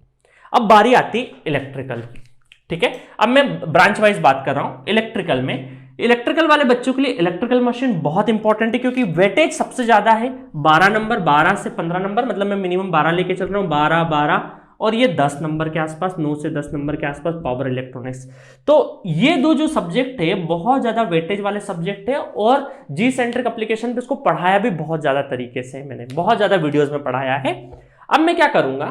अब बारी आती इलेक्ट्रिकल की, ठीक है। अब मैं ब्रांच वाइज बात कर रहा हूं। इलेक्ट्रिकल में, इलेक्ट्रिकल वाले बच्चों के लिए इलेक्ट्रिकल मशीन बहुत इंपॉर्टेंट है, क्योंकि वेटेज सबसे ज्यादा है, 12 नंबर, 12 से 15 नंबर, मतलब मैं मिनिमम 12 लेके चल रहा हूं, 12, 12 और ये 10 नंबर के आसपास, 9 से 10 नंबर के आसपास पावर इलेक्ट्रॉनिक्स। तो ये दो जो सब्जेक्ट है बहुत ज्यादा वेटेज वाले सब्जेक्ट है, और जी सेंट्रिक एप्लीकेशन पे इसको पढ़ाया भी बहुत ज्यादा तरीके से, मैंने बहुत ज्यादा वीडियोज में पढ़ाया है। अब मैं क्या करूंगा,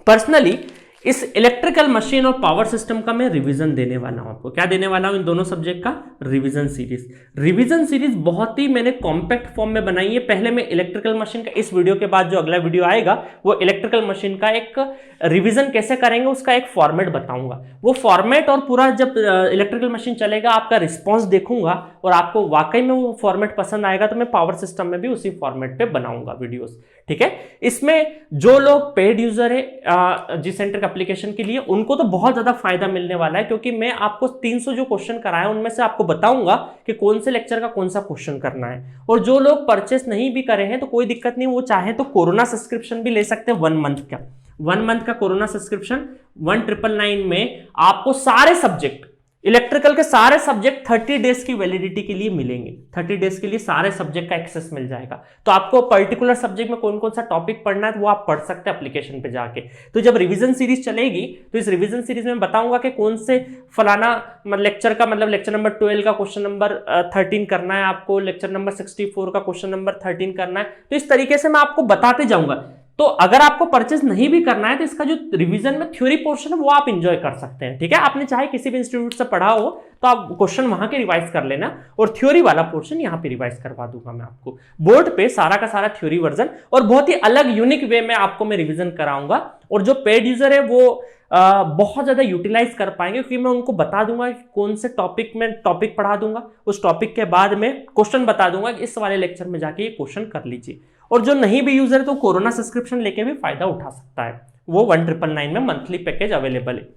पर्सनली इस इलेक्ट्रिकल मशीन और पावर सिस्टम का मैं रिवीजन देने वाला हूं आपको। क्या देने वाला हूं, इन दोनों सब्जेक्ट का रिवीजन सीरीज। रिवीजन सीरीज बहुत ही मैंने कॉम्पैक्ट फॉर्म में बनाई है। पहले मैं इलेक्ट्रिकल मशीन का, इस वीडियो के बाद जो अगला वीडियो आएगा वो इलेक्ट्रिकल मशीन का एक रिवीजन कैसे करेंगे उसका एक फॉर्मेट बताऊंगा। वो फॉर्मेट और पूरा जब इलेक्ट्रिकल मशीन चलेगा आपका रिस्पॉन्स देखूंगा और आपको वाकई में वो फॉर्मेट पसंद आएगा तो मैं पावर सिस्टम में भी उसी फॉर्मेट पे बनाऊंगा वीडियोस, ठीक है। इसमें जो लोग पेड यूजर है जी सेंट्रिक एप्लीकेशन के लिए, उनको तो बहुत ज्यादा फायदा मिलने वाला है, क्योंकि मैं आपको 300 जो क्वेश्चन कराए उनमें से आपको बताऊंगा कि कौन से लेक्चर का कौन सा क्वेश्चन करना है। और जो लोग परचेस नहीं भी करे हैं तो कोई दिक्कत नहीं, वो चाहे तो कोरोना सब्सक्रिप्शन भी ले सकते हैं 1 मंथ का। 1 मंथ का कोरोना सब्सक्रिप्शन 1999 में आपको सारे सब्जेक्ट, इलेक्ट्रिकल के सारे सब्जेक्ट 30 डेज की वैलिडिटी के लिए मिलेंगे। 30 डेज के लिए सारे सब्जेक्ट का एक्सेस मिल जाएगा। तो आपको पर्टिकुलर सब्जेक्ट में कौन कौन सा टॉपिक पढ़ना है तो वो आप पढ़ सकते हैं एप्लीकेशन पे जाके। तो जब रिवीजन सीरीज चलेगी तो इस रिवीजन सीरीज में बताऊंगा कि कौन से फलाना लेक्चर का, मतलब लेक्चर नंबर 12 का क्वेश्चन नंबर 13 करना है आपको, लेक्चर नंबर 64 का क्वेश्चन नंबर 13 करना है। तो इस तरीके से मैं आपको बताते जाऊंगा। तो अगर आपको परचेज नहीं भी करना है तो इसका जो रिवीजन में थ्योरी पोर्शन है वो आप इंजॉय कर सकते हैं, ठीक है। आपने चाहे किसी भी इंस्टीट्यूट से पढ़ा हो तो आप क्वेश्चन वहां के रिवाइज कर लेना, और थ्योरी वाला पोर्शन यहाँ पे रिवाइज करवा दूंगा मैं आपको बोर्ड पे, सारा का सारा थ्योरी वर्जन, और बहुत ही अलग यूनिक वे में आपको मैं रिवीजन कराऊंगा। और जो पेड यूजर है वो बहुत ज्यादा यूटिलाइज कर पाएंगे, क्योंकि मैं उनको बता दूंगा कि कौन से टॉपिक में टॉपिक पढ़ा दूंगा, उस टॉपिक के बाद में क्वेश्चन बता दूंगा कि इस वाले लेक्चर में जाके ये क्वेश्चन कर लीजिए। और जो नहीं भी यूजर है तो कोरोना सब्सक्रिप्शन लेके भी फायदा उठा सकता है, वो 1999 में मंथली पैकेज अवेलेबल है,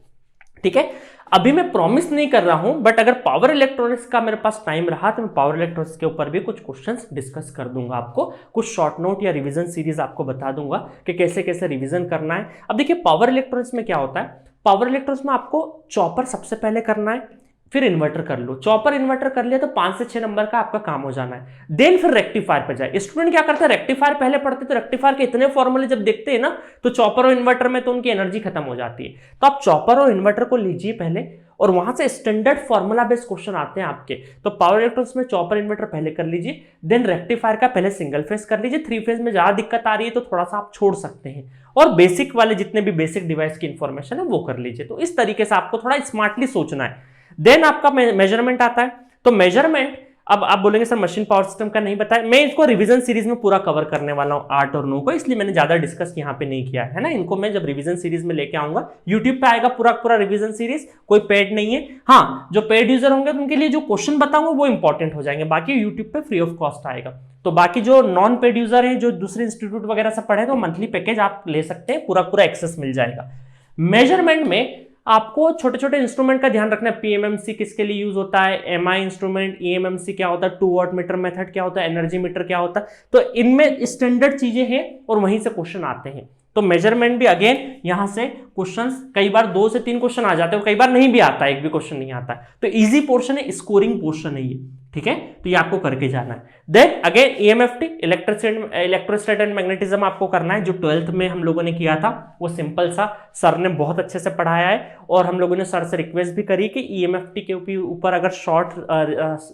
ठीक है। अभी मैं प्रॉमिस नहीं कर रहा हूं, बट अगर पावर इलेक्ट्रॉनिक्स का मेरे पास टाइम रहा तो मैं पावर इलेक्ट्रॉनिक्स के ऊपर भी कुछ क्वेश्चंस डिस्कस कर दूंगा आपको, कुछ शॉर्ट नोट या रिवीजन सीरीज आपको बता दूंगा कि कैसे कैसे रिवीजन करना है। अब देखिए पावर इलेक्ट्रॉनिक्स में क्या होता है, पावर इलेक्ट्रॉनिक्स में आपको चॉपर सबसे पहले करना है, फिर इन्वर्टर कर लो। चॉपर इन्वर्टर कर लिया तो 5 से 6 नंबर का आपका काम हो जाना है। देन फिर रेक्टिफायर पे जाए। स्टूडेंट क्या करते हैं, रेक्टिफायर पहले पढ़ते तो रेक्टिफायर के इतने फॉर्मूले जब देखते हैं ना तो चॉपर और इन्वर्टर में तो उनकी एनर्जी खत्म हो जाती है। तो आप चॉपर और इन्वर्टर को लीजिए पहले, और वहां से स्टैंडर्ड फॉर्मूला बेस्ड क्वेश्चन आते हैं आपके। तो पावर इलेक्ट्रॉनिक्स में चॉपर इन्वर्टर पहले कर लीजिए, देन रेक्टिफायर का पहले सिंगल फेज कर लीजिए। 3 फेज में ज्यादा दिक्कत आ रही है तो थोड़ा सा आप छोड़ सकते हैं, और बेसिक वाले जितने भी बेसिक डिवाइस की इंफॉर्मेशन है वो कर लीजिए। तो इस तरीके से आपको थोड़ा स्मार्टली सोचना है। देन आपका मेजरमेंट आता है। तो मेजरमेंट, अब आप बोलेंगे सर मशीन पावर सिस्टम का नहीं बताया, मैं इसको रिवीजन सीरीज में पूरा कवर करने वाला हूं 8 और 9 को, इसलिए मैंने ज्यादा डिस्कस यहाँ पे नहीं किया है ना। इनको मैं जब रिवीजन सीरीज में लेके आऊंगा, यूट्यूब पे आएगा पूरा पूरा रिवीजन सीरीज, कोई पेड नहीं है। हाँ, जो पेड यूजर होंगे उनके लिए जो क्वेश्चन बताऊंगा वो इंपॉर्टेंट हो जाएंगे, बाकी यूट्यूब पे फ्री ऑफ कॉस्ट आएगा। तो बाकी जो नॉन पेड यूजर है, जो दूसरे इंस्टीट्यूट वगैरह से पढ़े, तो मंथली पैकेज आप ले सकते हैं, पूरा पूरा एक्सेस मिल जाएगा। मेजरमेंट में आपको छोटे छोटे इंस्ट्रूमेंट का ध्यान रखना है। पीएमएमसी किसके लिए यूज होता है, एमआई इंस्ट्रूमेंट, ईएमएमसी क्या होता है, 2 वाट मीटर मेथड क्या होता है, एनर्जी मीटर क्या होता है। तो इनमें स्टैंडर्ड चीजें हैं और वहीं से क्वेश्चन आते हैं। तो मेजरमेंट भी अगेन यहां से क्वेश्चंस कई बार 2 से 3 क्वेश्चन आ जाते हैं, कई बार नहीं भी आता है, एक भी क्वेश्चन नहीं आता है। तो इजी पोर्शन है, स्कोरिंग पोर्शन है ये, ठीक है। तो ये आपको करके जाना है। Then again EMFT, electrostatic and magnetism आपको करना है, जो 12th में हम लोगों ने किया था। वो सिंपल सा, सर ने बहुत अच्छे से पढ़ाया है, और हम लोगों ने सर से रिक्वेस्ट भी करी कि ईएमएफटी के ऊपर अगर शॉर्ट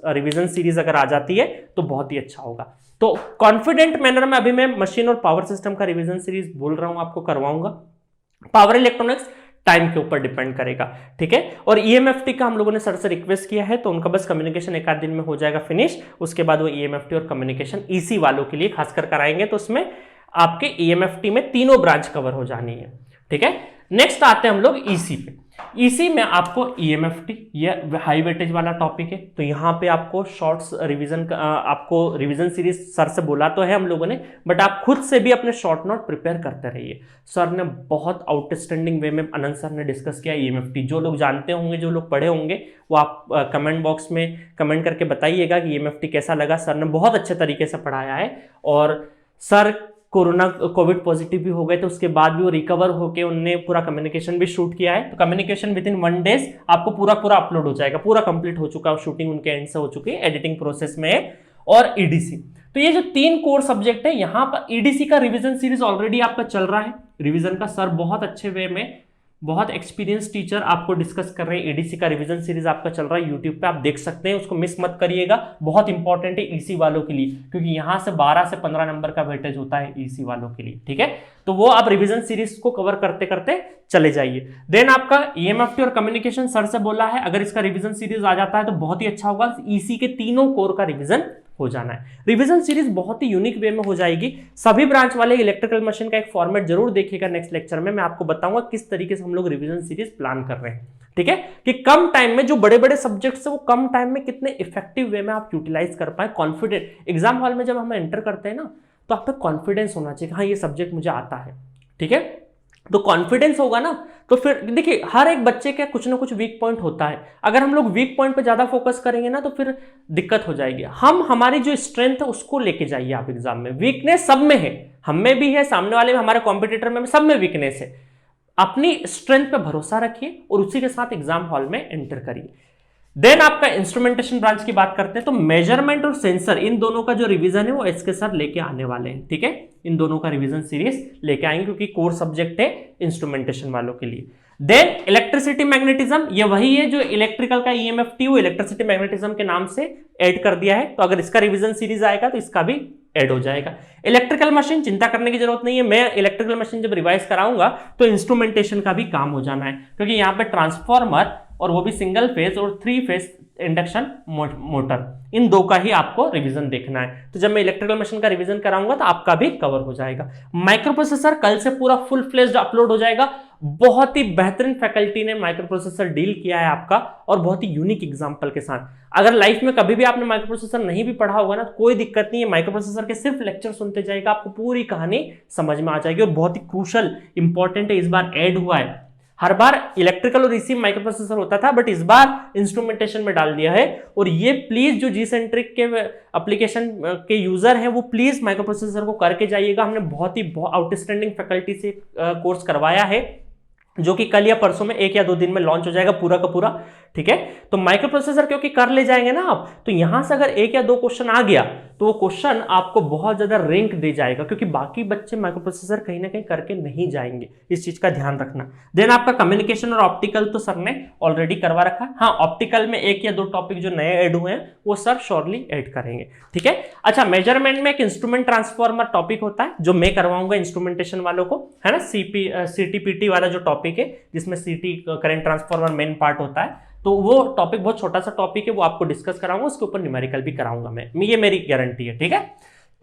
रिवीजन सीरीज अगर आ जाती है तो बहुत ही अच्छा होगा। तो कॉन्फिडेंट मैनर में अभी मैं मशीन और पावर सिस्टम का रिवीजन सीरीज बोल रहा हूं, आपको करवाऊंगा। पावर इलेक्ट्रॉनिक्स टाइम के ऊपर डिपेंड करेगा, ठीक है। और ईएमएफटी का हम लोगों ने सर से रिक्वेस्ट किया है, तो उनका बस कम्युनिकेशन एक आध दिन में हो जाएगा फिनिश, उसके बाद वो ईएमएफटी और कम्युनिकेशन ईसी वालों के लिए खासकर कराएंगे, तो उसमें आपके ईएमएफटी में तीनों ब्रांच कवर हो जानी है, ठीक है। नेक्स्ट आते हैं हम लोग ईसी पे। ईसी में आपको ईएमएफटी, ये हाई वेटेज वाला टॉपिक है, तो यहाँ पे आपको शॉर्ट्स रिवीजन का आपको रिवीजन सीरीज सर से बोला तो है हम लोगों ने, बट आप खुद से भी अपने शॉर्ट नोट प्रिपेयर करते रहिए। सर ने बहुत आउटस्टैंडिंग वे में अनंत सर ने डिस्कस किया ईएमएफटी, जो लोग जानते होंगे, जो लोग पढ़े होंगे, वो आप कमेंट बॉक्स में कमेंट करके बताइएगा कि ईएमएफटी कैसा लगा। सर ने बहुत अच्छे तरीके से पढ़ाया है, और सर कोविड पॉजिटिव भी हो गए, तो उसके बाद भी वो रिकवर होके उनने पूरा कम्युनिकेशन भी शूट किया है, तो कम्युनिकेशन विद इन 1 डेज आपको पूरा अपलोड हो जाएगा, पूरा कंप्लीट हो चुका है, शूटिंग उनके एंड से हो चुकी है, एडिटिंग प्रोसेस में है। और ईडीसी, तो ये जो 3 कोर सब्जेक्ट है, यहाँ पर ईडीसी का रिवीजन सीरीज ऑलरेडी आपका चल रहा है। रिवीजन का सर बहुत अच्छे वे में, बहुत एक्सपीरियंस टीचर आपको डिस्कस कर रहे हैं। ईडीसी का रिवीजन सीरीज आपका चल रहा है, यूट्यूब पे आप देख सकते हैं, उसको मिस मत करिएगा, बहुत इंपॉर्टेंट है ईसी वालों के लिए, क्योंकि यहां से 12 से 15 नंबर का वेटेज होता है ईसी वालों के लिए, ठीक है। तो वो आप रिवीजन सीरीज को कवर करते करते चले जाइए। देन आपका ईएमएफटी और कम्युनिकेशन सर से बोला है, अगर इसका रिवीजन सीरीज आ जाता है तो बहुत ही अच्छा होगा। ईसी के तीनों कोर का रिवीजन हो जाना है। रिवीजन सीरीज बहुत ही यूनिक वे में हो जाएगी। सभी ब्रांच वाले इलेक्ट्रिकल मशीन का एक फॉर्मेट जरूर देखिएगा, नेक्स्ट लेक्चर में मैं आपको बताऊंगा किस तरीके से हम लोग रिवीजन सीरीज प्लान कर रहे हैं, ठीक है, कि कम टाइम में जो बड़े बड़े सब्जेक्ट्स है वो कम टाइम में कितने इफेक्टिव वे में आप यूटिलाइज कर पाए। कॉन्फिडेंट एग्जाम हॉल में जब हम एंटर करते हैं ना, तो आप पे कॉन्फिडेंस होना चाहिए, हाँ ये सब्जेक्ट मुझे आता है, ठीक है। तो कॉन्फिडेंस होगा ना, तो फिर देखिए हर एक बच्चे का कुछ ना कुछ वीक पॉइंट होता है। अगर हम लोग वीक पॉइंट पे ज्यादा फोकस करेंगे ना, तो फिर दिक्कत हो जाएगी। हम हमारी जो स्ट्रेंथ है उसको लेके जाइए आप एग्जाम में। वीकनेस सब में है, हम में भी है, सामने वाले में, हमारे कॉम्पिटिटर में, सब में वीकनेस है। अपनी स्ट्रेंथ पे भरोसा रखिए और उसी के साथ एग्जाम हॉल में एंटर करिए। देन आपका इंस्ट्रूमेंटेशन ब्रांच की बात करते हैं, तो मेजरमेंट और सेंसर इन दोनों का जो रिवीजन है वो एसके सर लेके आने वाले हैं, ठीक है। इन दोनों का रिवीजन सीरीज लेके आएंगे, क्योंकि कोर सब्जेक्ट है इंस्ट्रूमेंटेशन वालों के लिए। देन इलेक्ट्रिसिटी मैग्नेटिज्म, ये वही है जो इलेक्ट्रिकल का ईएमएफटी वो इलेक्ट्रिसिटी मैग्नेटिज्म के नाम से ऐड कर दिया है, तो अगर इसका रिवीजन सीरीज आएगा तो इसका भी ऐड हो जाएगा। इलेक्ट्रिकल मशीन चिंता करने की जरूरत नहीं है, मैं इलेक्ट्रिकल मशीन जब रिवाइज कराऊंगा तो इंस्ट्रूमेंटेशन का भी काम हो जाना है, क्योंकि यहाँ पे ट्रांसफॉर्मर और वो भी सिंगल फेज और 3 फेज इंडक्शन मोटर, इन दो का ही आपको रिवीजन देखना है। तो जब मैं इलेक्ट्रिकल मशीन का रिवीजन कराऊंगा तो आपका भी कवर हो जाएगा। माइक्रो प्रोसेसर कल से पूरा फुल फ्लेज्ड अपलोड हो जाएगा। बहुत ही बेहतरीन फैकल्टी ने माइक्रो प्रोसेसर डील किया है आपका, और बहुत ही यूनिक एग्जांपल के साथ। अगर लाइफ में कभी भी आपने माइक्रो प्रोसेसर नहीं भी पढ़ा होगा ना, कोई दिक्कत नहीं है, माइक्रो प्रोसेसर के सिर्फ लेक्चर सुनते जाएगा, आपको पूरी कहानी समझ में आ जाएगी। और बहुत ही क्रूशल इंपॉर्टेंट है, इस बार ऐड हुआ है। हर बार इलेक्ट्रिकल और इसी माइक्रो प्रोसेसर होता था, बट इस बार इंस्ट्रूमेंटेशन में डाल दिया है। और ये प्लीज जो जी सेंट्रिक के एप्लीकेशन के यूजर हैं वो प्लीज माइक्रो प्रोसेसर को करके जाइएगा। हमने बहुत ही आउटस्टैंडिंग फैकल्टी से कोर्स करवाया है, जो कि कल या परसों में 1 या 2 दिन में लॉन्च हो जाएगा पूरा का पूरा, ठीक है। तो माइक्रो प्रोसेसर क्योंकि कर ले जाएंगे ना आप, तो यहां से अगर 1 या 2 क्वेश्चन आ गया तो वो क्वेश्चन आपको बहुत ज्यादा रैंक दे जाएगा, क्योंकि बाकी बच्चे माइक्रो प्रोसेसर कहीं ना कहीं करके नहीं जाएंगे, इस चीज का ध्यान रखना। देन आपका कम्युनिकेशन और ऑप्टिकल तो सर ने ऑलरेडी करवा रखा है। हाँ, ऑप्टिकल में 1 या 2 टॉपिक जो नए ऐड हुए हैं वो सर श्योरली ऐड करेंगे, ठीक है। अच्छा, मेजरमेंट में एक इंस्ट्रूमेंट ट्रांसफॉर्मर टॉपिक होता है जो मैं करवाऊंगा इंस्ट्रूमेंटेशन वालों को, है ना। सीटीपीटी वाला जो टॉपिक है जिसमें सीटी करंट ट्रांसफॉर्मर मेन पार्ट होता है, तो वो टॉपिक बहुत छोटा सा टॉपिक है, वो आपको डिस्कस कराऊंगा, उसके ऊपर न्यूमेरिकल भी कराऊंगा मैं, ये मेरी गारंटी है, ठीक है।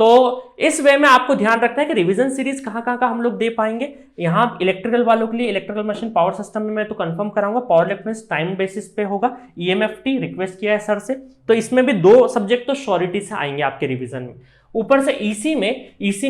तो इस वे में आपको ध्यान रखना है कि रिवीजन सीरीज कहां कहां का हम लोग दे पाएंगे। यहां इलेक्ट्रिकल वालों के लिए इलेक्ट्रिकल मशीन पावर सिस्टम में मैं तो कंफर्म कराऊंगा, पावर इलेक्ट्रॉनिक्स टाइम बेसिस पे होगा। ईएमएफटी रिक्वेस्ट किया है सर से, तो इसमें भी 2 सब्जेक्ट तो श्योरिटी से आएंगे आपके रिवीजन में। ऊपर से ईसी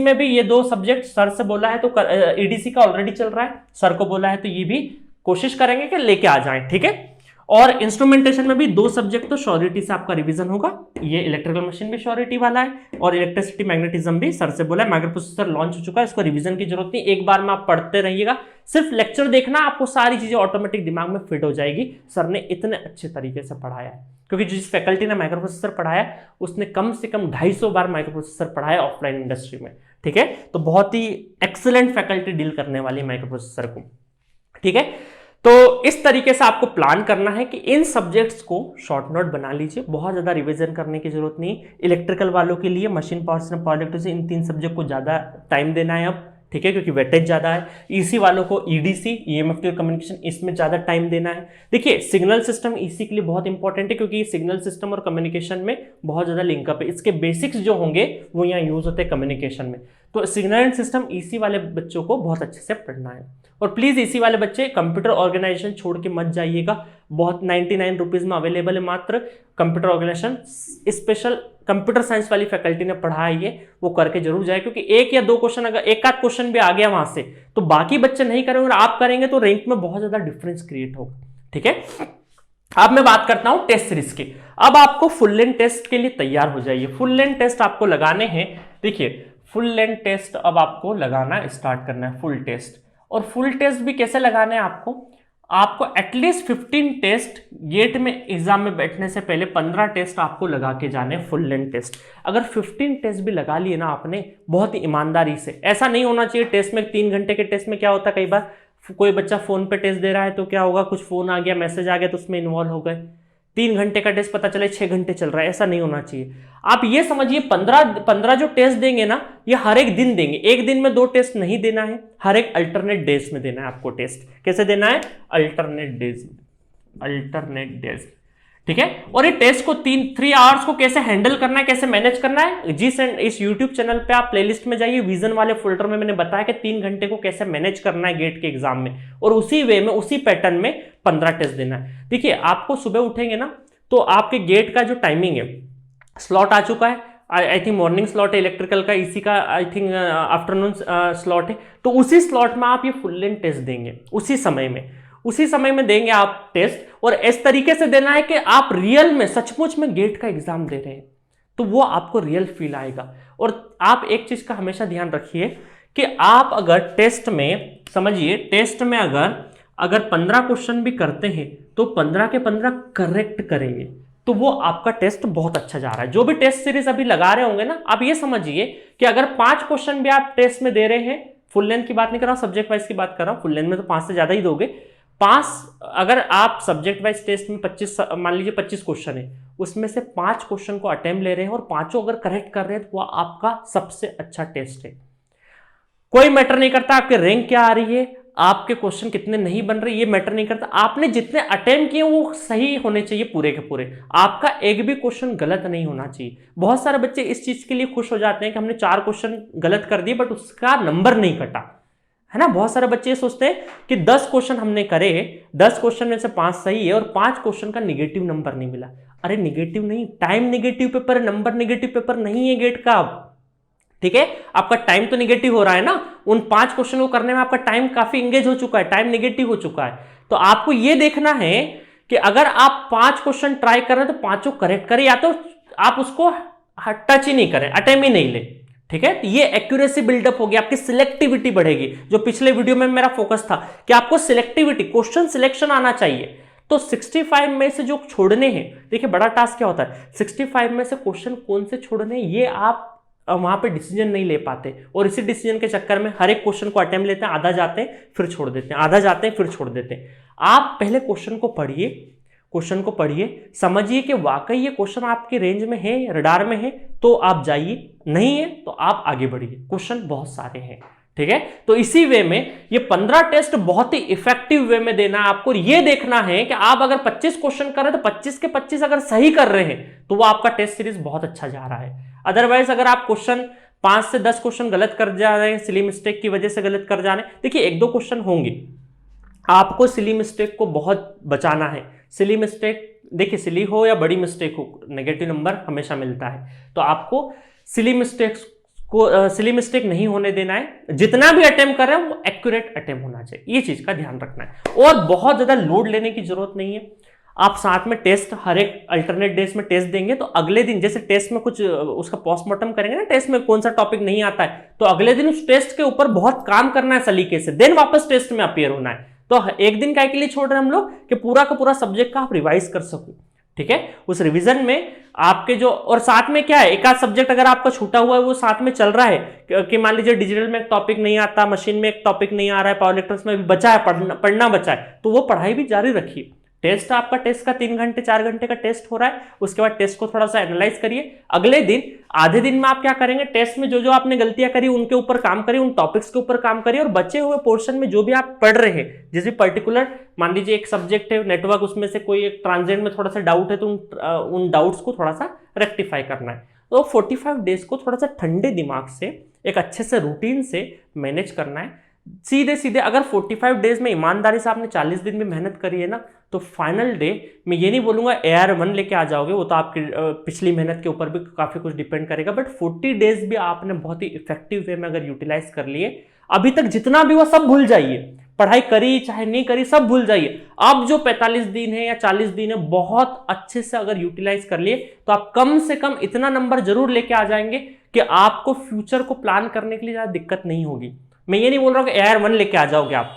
में भी ये 2 सब्जेक्ट सर से बोला है, तो ईडीसी का ऑलरेडी चल रहा है, सर को बोला है, तो ये भी कोशिश करेंगे कि लेके आ जाएं, ठीक है। और इंस्ट्रूमेंटेशन में भी 2 सब्जेक्ट तो श्योरिटी से आपका रिवीजन होगा। ये इलेक्ट्रिकल मशीन भी श्योरिटी वाला है और इलेक्ट्रिसिटी मैग्नेटिज्म भी सर से बोला है। माइक्रो प्रोसेसर लॉन्च हो चुका है, इसको रिवीजन की जरूरत नहीं, एक बार में आप पढ़ते रहिएगा, सिर्फ लेक्चर देखना, आपको सारी चीजें ऑटोमेटिक दिमाग में फिट हो जाएगी। सर ने इतने अच्छे तरीके से पढ़ाया है, क्योंकि जिस फैकल्टी ने माइक्रो प्रोसेसर पढ़ाया उसने कम से कम 250 बार माइक्रो प्रोसेसर पढ़ाया ऑफलाइन इंडस्ट्री में, ठीक है। तो बहुत ही एक्सीलेंट फैकल्टी डील करने वाली है माइक्रो प्रोसेसर को, ठीक है। तो इस तरीके से आपको प्लान करना है कि इन सब्जेक्ट्स को शॉर्ट नोट बना लीजिए, बहुत ज़्यादा रिवीजन करने की जरूरत नहीं। इलेक्ट्रिकल वालों के लिए machine power system, power electricity, इन 3 सब्जेक्ट को ज़्यादा टाइम देना है अब, ठीक है, क्योंकि वेटेज ज्यादा है। ईसी वालों को ईडीसी, ईएमएफटी और कम्युनिकेशन, इसमें ज्यादा टाइम देना है। देखिए सिग्नल सिस्टम ईसी के लिए बहुत इंपॉर्टेंट है, क्योंकि सिग्नल सिस्टम और कम्युनिकेशन में बहुत ज्यादा लिंकअप है। इसके बेसिक्स जो होंगे वो यहाँ यूज होते हैं कम्युनिकेशन में। तो सिग्नल एंड सिस्टम ईसी वाले बच्चों को बहुत अच्छे से पढ़ना है। और प्लीज ईसी वाले बच्चे कंप्यूटर ऑर्गेनाइजेशन छोड़ के मत जाइएगा, बहुत 99 रुपीज में अवेलेबल है मात्र। Computer organisation special computer science वाली फैकल्टी ने पढ़ा है, ये वो करके जरूर जाए, क्योंकि एक या दो क्वेश्चन, अगर एक आध क्वेश्चन भी आ गया वहां से तो बाकी बच्चे नहीं करेंगे और आप करेंगे तो रैंक में बहुत ज्यादा डिफरेंस क्रिएट होगा। ठीक है, अब मैं बात करता हूं टेस्ट सीरीज की। अब आपको फुल लेंथ टेस्ट के लिए तैयार हो जाइए। फुल लेंथ टेस्ट आपको लगाने हैं। देखिए फुल लेंथ टेस्ट अब आपको लगाना स्टार्ट करना है, फुल टेस्ट। और फुल टेस्ट भी कैसे लगाने हैं आपको एटलीस्ट 15 टेस्ट गेट में एग्जाम में बैठने से पहले 15 टेस्ट आपको लगा के जाने फुल लेंथ टेस्ट। अगर 15 टेस्ट भी लगा लिए ना आपने बहुत ही ईमानदारी से, ऐसा नहीं होना चाहिए टेस्ट में 3 घंटे के टेस्ट में क्या होता है, कई बार कोई बच्चा फोन पे टेस्ट दे रहा है तो क्या होगा, कुछ फोन आ गया, मैसेज आ गया तो उसमें इन्वॉल्व हो गए, 3 घंटे का टेस्ट पता चले 6 घंटे चल रहा है, ऐसा नहीं होना चाहिए। आप ये समझिए 15 जो टेस्ट देंगे ना, ये हर एक दिन देंगे। एक दिन में 2 टेस्ट नहीं देना है, हर एक अल्टरनेट डेज में देना है आपको टेस्ट। कैसे देना है, अल्टरनेट डेज। ठीक है, और ये टेस्ट को 3 आवर्स को कैसे हैंडल करना है, कैसे मैनेज करना है, इस यूट्यूब चैनल पे आप प्लेलिस्ट में जाइए, विजन वाले फोल्डर में मैंने बताया कि 3 घंटे को कैसे मैनेज करना है गेट के एग्जाम में, और उसी वे में उसी पैटर्न में 15 टेस्ट देना है। देखिए आपको सुबह उठेंगे ना तो आपके गेट का जो टाइमिंग है, स्लॉट आ चुका है, आई थिंक मॉर्निंग स्लॉट है इलेक्ट्रिकल का, इसी का आई थिंक आफ्टरनून स्लॉट है, तो उसी स्लॉट में आप ये फुल लेंथ टेस्ट देंगे, उसी समय में देंगे आप टेस्ट। और इस तरीके से देना है कि आप रियल में सचमुच में गेट का एग्जाम दे रहे हैं, तो वो आपको रियल फील आएगा। और आप एक चीज का हमेशा ध्यान रखिए कि आप अगर टेस्ट में, समझिए टेस्ट में अगर 15 क्वेश्चन भी करते हैं तो 15 के 15 करेक्ट करेंगे, तो वो आपका टेस्ट बहुत अच्छा जा रहा है। जो भी टेस्ट सीरीज अभी लगा रहे होंगे ना, आप ये समझिए कि अगर 5 क्वेश्चन भी आप टेस्ट में दे रहे हैं, फुल लेंथ की बात नहीं कर रहा हूं, सब्जेक्ट वाइज की बात कर रहा हूं, फुल लेंथ में तो 5 से ज्यादा ही दोगे। 5 अगर आप सब्जेक्ट वाइज टेस्ट में 25, मान लीजिए 25 क्वेश्चन है, उसमें से 5 क्वेश्चन को अटेम्प्ट ले रहे हैं और 5 अगर करेक्ट कर रहे हैं तो वो आपका सबसे अच्छा टेस्ट है। कोई मैटर नहीं करता आपके रैंक क्या आ रही है, आपके क्वेश्चन कितने नहीं बन रहे, ये मैटर नहीं करता। आपने जितने अटेम्प्ट किए वो सही होने चाहिए पूरे के पूरे, आपका एक भी क्वेश्चन गलत नहीं होना चाहिए। बहुत सारे बच्चे इस चीज के लिए खुश हो जाते हैं कि हमने 4 क्वेश्चन गलत कर दिए बट उसका नंबर नहीं कटा, है ना। बहुत सारे बच्चे ये सोचते हैं कि 10 क्वेश्चन हमने करे, 10 क्वेश्चन में से 5 सही है और 5 क्वेश्चन का निगेटिव नंबर नहीं मिला। अरे निगेटिव नहीं, time negative paper, number negative paper नहीं है गेट का। ठीक है, आपका टाइम तो निगेटिव हो रहा है ना, उन 5 क्वेश्चन को करने में आपका टाइम काफी इंगेज हो चुका है, टाइम निगेटिव हो चुका है। तो आपको यह देखना है कि अगर आप 5 क्वेश्चन ट्राई कर रहे हैं तो 5 करेक्ट करें, या तो आप उसको टच ही नहीं करें, अटेम्प्ट ही नहीं ले। ठीक है, ये एक्यूरेसी बिल्डअप होगी, आपकी सिलेक्टिविटी बढ़ेगी। जो पिछले वीडियो में मेरा फोकस था कि आपको सिलेक्टिविटी, क्वेश्चन सिलेक्शन आना चाहिए। तो 65 में से जो छोड़ने हैं, देखिए बड़ा टास्क क्या होता है, 65 में से क्वेश्चन कौन से छोड़ने, ये आप वहां पे डिसीजन नहीं ले पाते, और इसी डिसीजन के चक्कर में हर एक क्वेश्चन को अटेम्प्ट लेते हैं, आधा जाते हैं फिर छोड़ देते हैं, आधा जाते हैं फिर छोड़ देते हैं। आप पहले क्वेश्चन को पढ़िए, समझिए कि वाकई ये क्वेश्चन आपके रेंज में है, रडार में है, तो आप जाइए, नहीं है तो आप आगे बढ़िए, क्वेश्चन बहुत सारे हैं। ठीक है, तो इसी वे में ये 15 टेस्ट बहुत ही इफेक्टिव वे में देना है आपको। ये देखना है कि आप अगर 25 क्वेश्चन कर रहे हैं तो 25 के 25 अगर सही कर रहे हैं तो वो आपका टेस्ट सीरीज बहुत अच्छा जा रहा है। अदरवाइज अगर आप क्वेश्चन 5 से 10 क्वेश्चन गलत कर जा रहे हैं, सिली मिस्टेक की वजह से गलत कर जा रहे हैं, देखिए 1-2 क्वेश्चन होंगे, आपको सिली मिस्टेक को बहुत बचाना है। सिली मिस्टेक, देखिए सिली हो या बड़ी मिस्टेक हो, नेगेटिव नंबर हमेशा मिलता है, तो आपको सिली मिस्टेक नहीं होने देना है। जितना भी अटेम्प्ट कर रहे हैं वो एक्यूरेट अटेम्प्ट होना चाहिए, ये चीज का ध्यान रखना है। और बहुत ज्यादा लोड लेने की जरूरत नहीं है। आप साथ में टेस्ट हर एक अल्टरनेट डेज में टेस्ट देंगे तो अगले दिन जैसे टेस्ट में कुछ उसका पोस्टमार्टम करेंगे ना, टेस्ट में कौन सा टॉपिक नहीं आता है तो अगले दिन उस टेस्ट के ऊपर बहुत काम करना है सलीके से, देन वापस टेस्ट में अपीयर होना है। तो एक दिन का के लिए छोड़ रहे हैं हम लोग कि पूरा का पूरा सब्जेक्ट का आप रिवाइज कर सको। ठीक है, उस रिवीजन में आपके जो, और साथ में क्या है, एक आध सब्जेक्ट अगर आपका छूटा हुआ है वो साथ में चल रहा है कि मान लीजिए डिजिटल में एक टॉपिक नहीं आता, मशीन में एक टॉपिक नहीं आ रहा है, पावर इलेक्ट्रॉनिक्स में भी बचा है, पढ़ना बचा है, तो वो पढ़ाई भी जारी रखिए। टेस्ट आपका, टेस्ट का 3 घंटे 4 घंटे का टेस्ट हो रहा है, उसके बाद टेस्ट को थोड़ा सा एनालाइज करिए। अगले दिन आधे दिन में आप क्या करेंगे, टेस्ट में जो जो आपने गलतियां करी उनके ऊपर काम करिए, उन टॉपिक्स के ऊपर काम करिए, और बचे हुए पोर्शन में जो भी आप पढ़ रहे हैं, जिस भी पर्टिकुलर मान लीजिए एक सब्जेक्ट है नेटवर्क, उसमें से कोई एक ट्रांजेंट में थोड़ा सा डाउट है तो उन डाउट्स को थोड़ा सा रेक्टिफाई करना है। तो 45 डेज को थोड़ा सा ठंडे दिमाग से एक अच्छे से रूटीन से मैनेज करना है। सीधे सीधे अगर 45 डेज में ईमानदारी से आपने 40 दिन में मेहनत करी है ना, तो फाइनल डे मैं ये नहीं बोलूंगा AR1 लेके आ जाओगे, वो तो आपकी पिछली मेहनत के ऊपर भी काफी कुछ डिपेंड करेगा, बट 40 डेज भी आपने बहुत ही इफेक्टिव वे में अगर यूटिलाइज कर लिए, अभी तक जितना भी हुआ सब भूल जाइए, पढ़ाई करी चाहे नहीं करी सब भूल जाइए। अब जो 45 दिन है या 40 दिन है बहुत अच्छे से अगर यूटिलाइज कर लिए तो आप कम से कम इतना नंबर जरूर लेके आ जाएंगे कि आपको फ्यूचर को प्लान करने के लिए ज्यादा दिक्कत नहीं होगी। मैं ये नहीं बोल रहा हूं कि AR1 लेके आ जाओगे आप,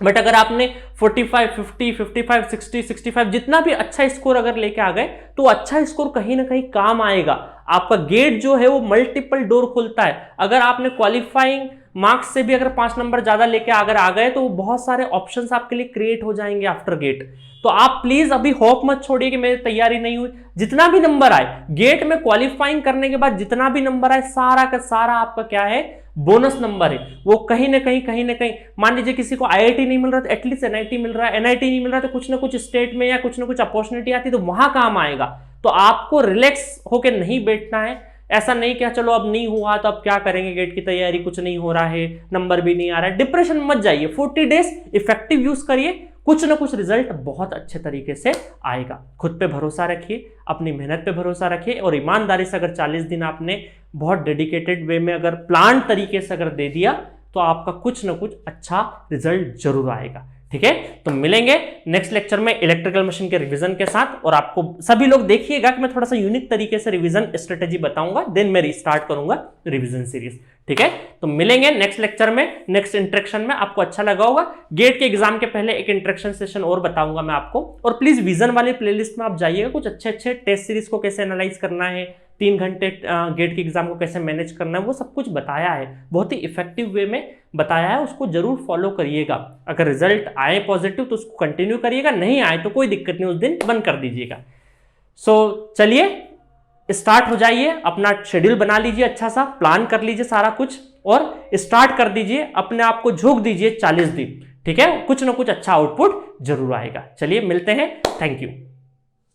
बट अगर आपने 45, 50, 55, 60, 65 जितना भी अच्छा स्कोर अगर लेके आ गए तो अच्छा स्कोर कहीं ना कहीं काम आएगा। आपका गेट जो है वो मल्टीपल डोर खोलता है। अगर आपने क्वालिफाइंग मार्क्स से भी अगर 5 नंबर ज्यादा लेके अगर आ गए तो बहुत सारे ऑप्शंस आपके लिए क्रिएट हो जाएंगे आफ्टर गेट। तो आप प्लीज अभी होप मत छोड़िए कि मेरी तैयारी नहीं हुई। जितना भी नंबर आए गेट में क्वालिफाइंग करने के बाद, जितना भी नंबर आए सारा का सारा आपका क्या है, बोनस नंबर है। वो कहीं ना कहीं मान लीजिए किसी को IIT नहीं मिल रहा तो एटलीस्ट NIT मिल रहा है, NIT नहीं मिल रहा तो कुछ ना कुछ स्टेट में या कुछ ना कुछ अपॉर्चुनिटी आती तो वहां काम आएगा। तो आपको रिलैक्स होकर नहीं बैठना है। ऐसा नहीं कि चलो अब नहीं हुआ तो अब क्या करेंगे, गेट की तैयारी कुछ नहीं हो रहा है, नंबर भी नहीं आ रहा है, डिप्रेशन मत जाइए। 40 डेज इफेक्टिव यूज करिए, कुछ ना कुछ रिजल्ट बहुत अच्छे तरीके से आएगा। खुद पे भरोसा रखिए, अपनी मेहनत पे भरोसा रखिए, और ईमानदारी से अगर 40 दिन आपने बहुत डेडिकेटेड वे में अगर प्लान तरीके से अगर दे दिया तो आपका कुछ ना कुछ अच्छा रिजल्ट जरूर आएगा। ठीक है, तो मिलेंगे नेक्स्ट लेक्चर में इलेक्ट्रिकल मशीन के रिवीजन के साथ। और आपको सभी लोग देखिएगा कि मैं थोड़ा सा यूनिक तरीके से रिवीजन स्ट्रेटेजी बताऊंगा, देन मैं रिस्टार्ट करूंगा रिवीजन सीरीज। ठीक है, तो मिलेंगे नेक्स्ट लेक्चर में, नेक्स्ट इंटरेक्शन में। आपको अच्छा लगा होगा। गेट के एग्जाम के पहले एक इंटरेक्शन सेशन और बताऊंगा मैं आपको। और प्लीज विजन वाले प्लेलिस्ट में आप जाइएगा, कुछ अच्छे अच्छे टेस्ट सीरीज को कैसे एनालाइज करना है, 3 घंटे गेट के एग्जाम को कैसे मैनेज करना है, वो सब कुछ बताया है, बहुत ही इफेक्टिव वे में बताया है। उसको जरूर फॉलो करिएगा। अगर रिजल्ट आए पॉजिटिव तो उसको कंटिन्यू करिएगा, नहीं आए तो कोई दिक्कत नहीं, उस दिन बंद कर दीजिएगा। सो चलिए स्टार्ट हो जाइए, अपना शेड्यूल बना लीजिए, अच्छा सा प्लान कर लीजिए सारा कुछ, और स्टार्ट कर दीजिए, अपने आप को झोंक दीजिए 40 दिन। ठीक है, कुछ ना कुछ अच्छा आउटपुट जरूर आएगा। चलिए मिलते हैं, थैंक यू।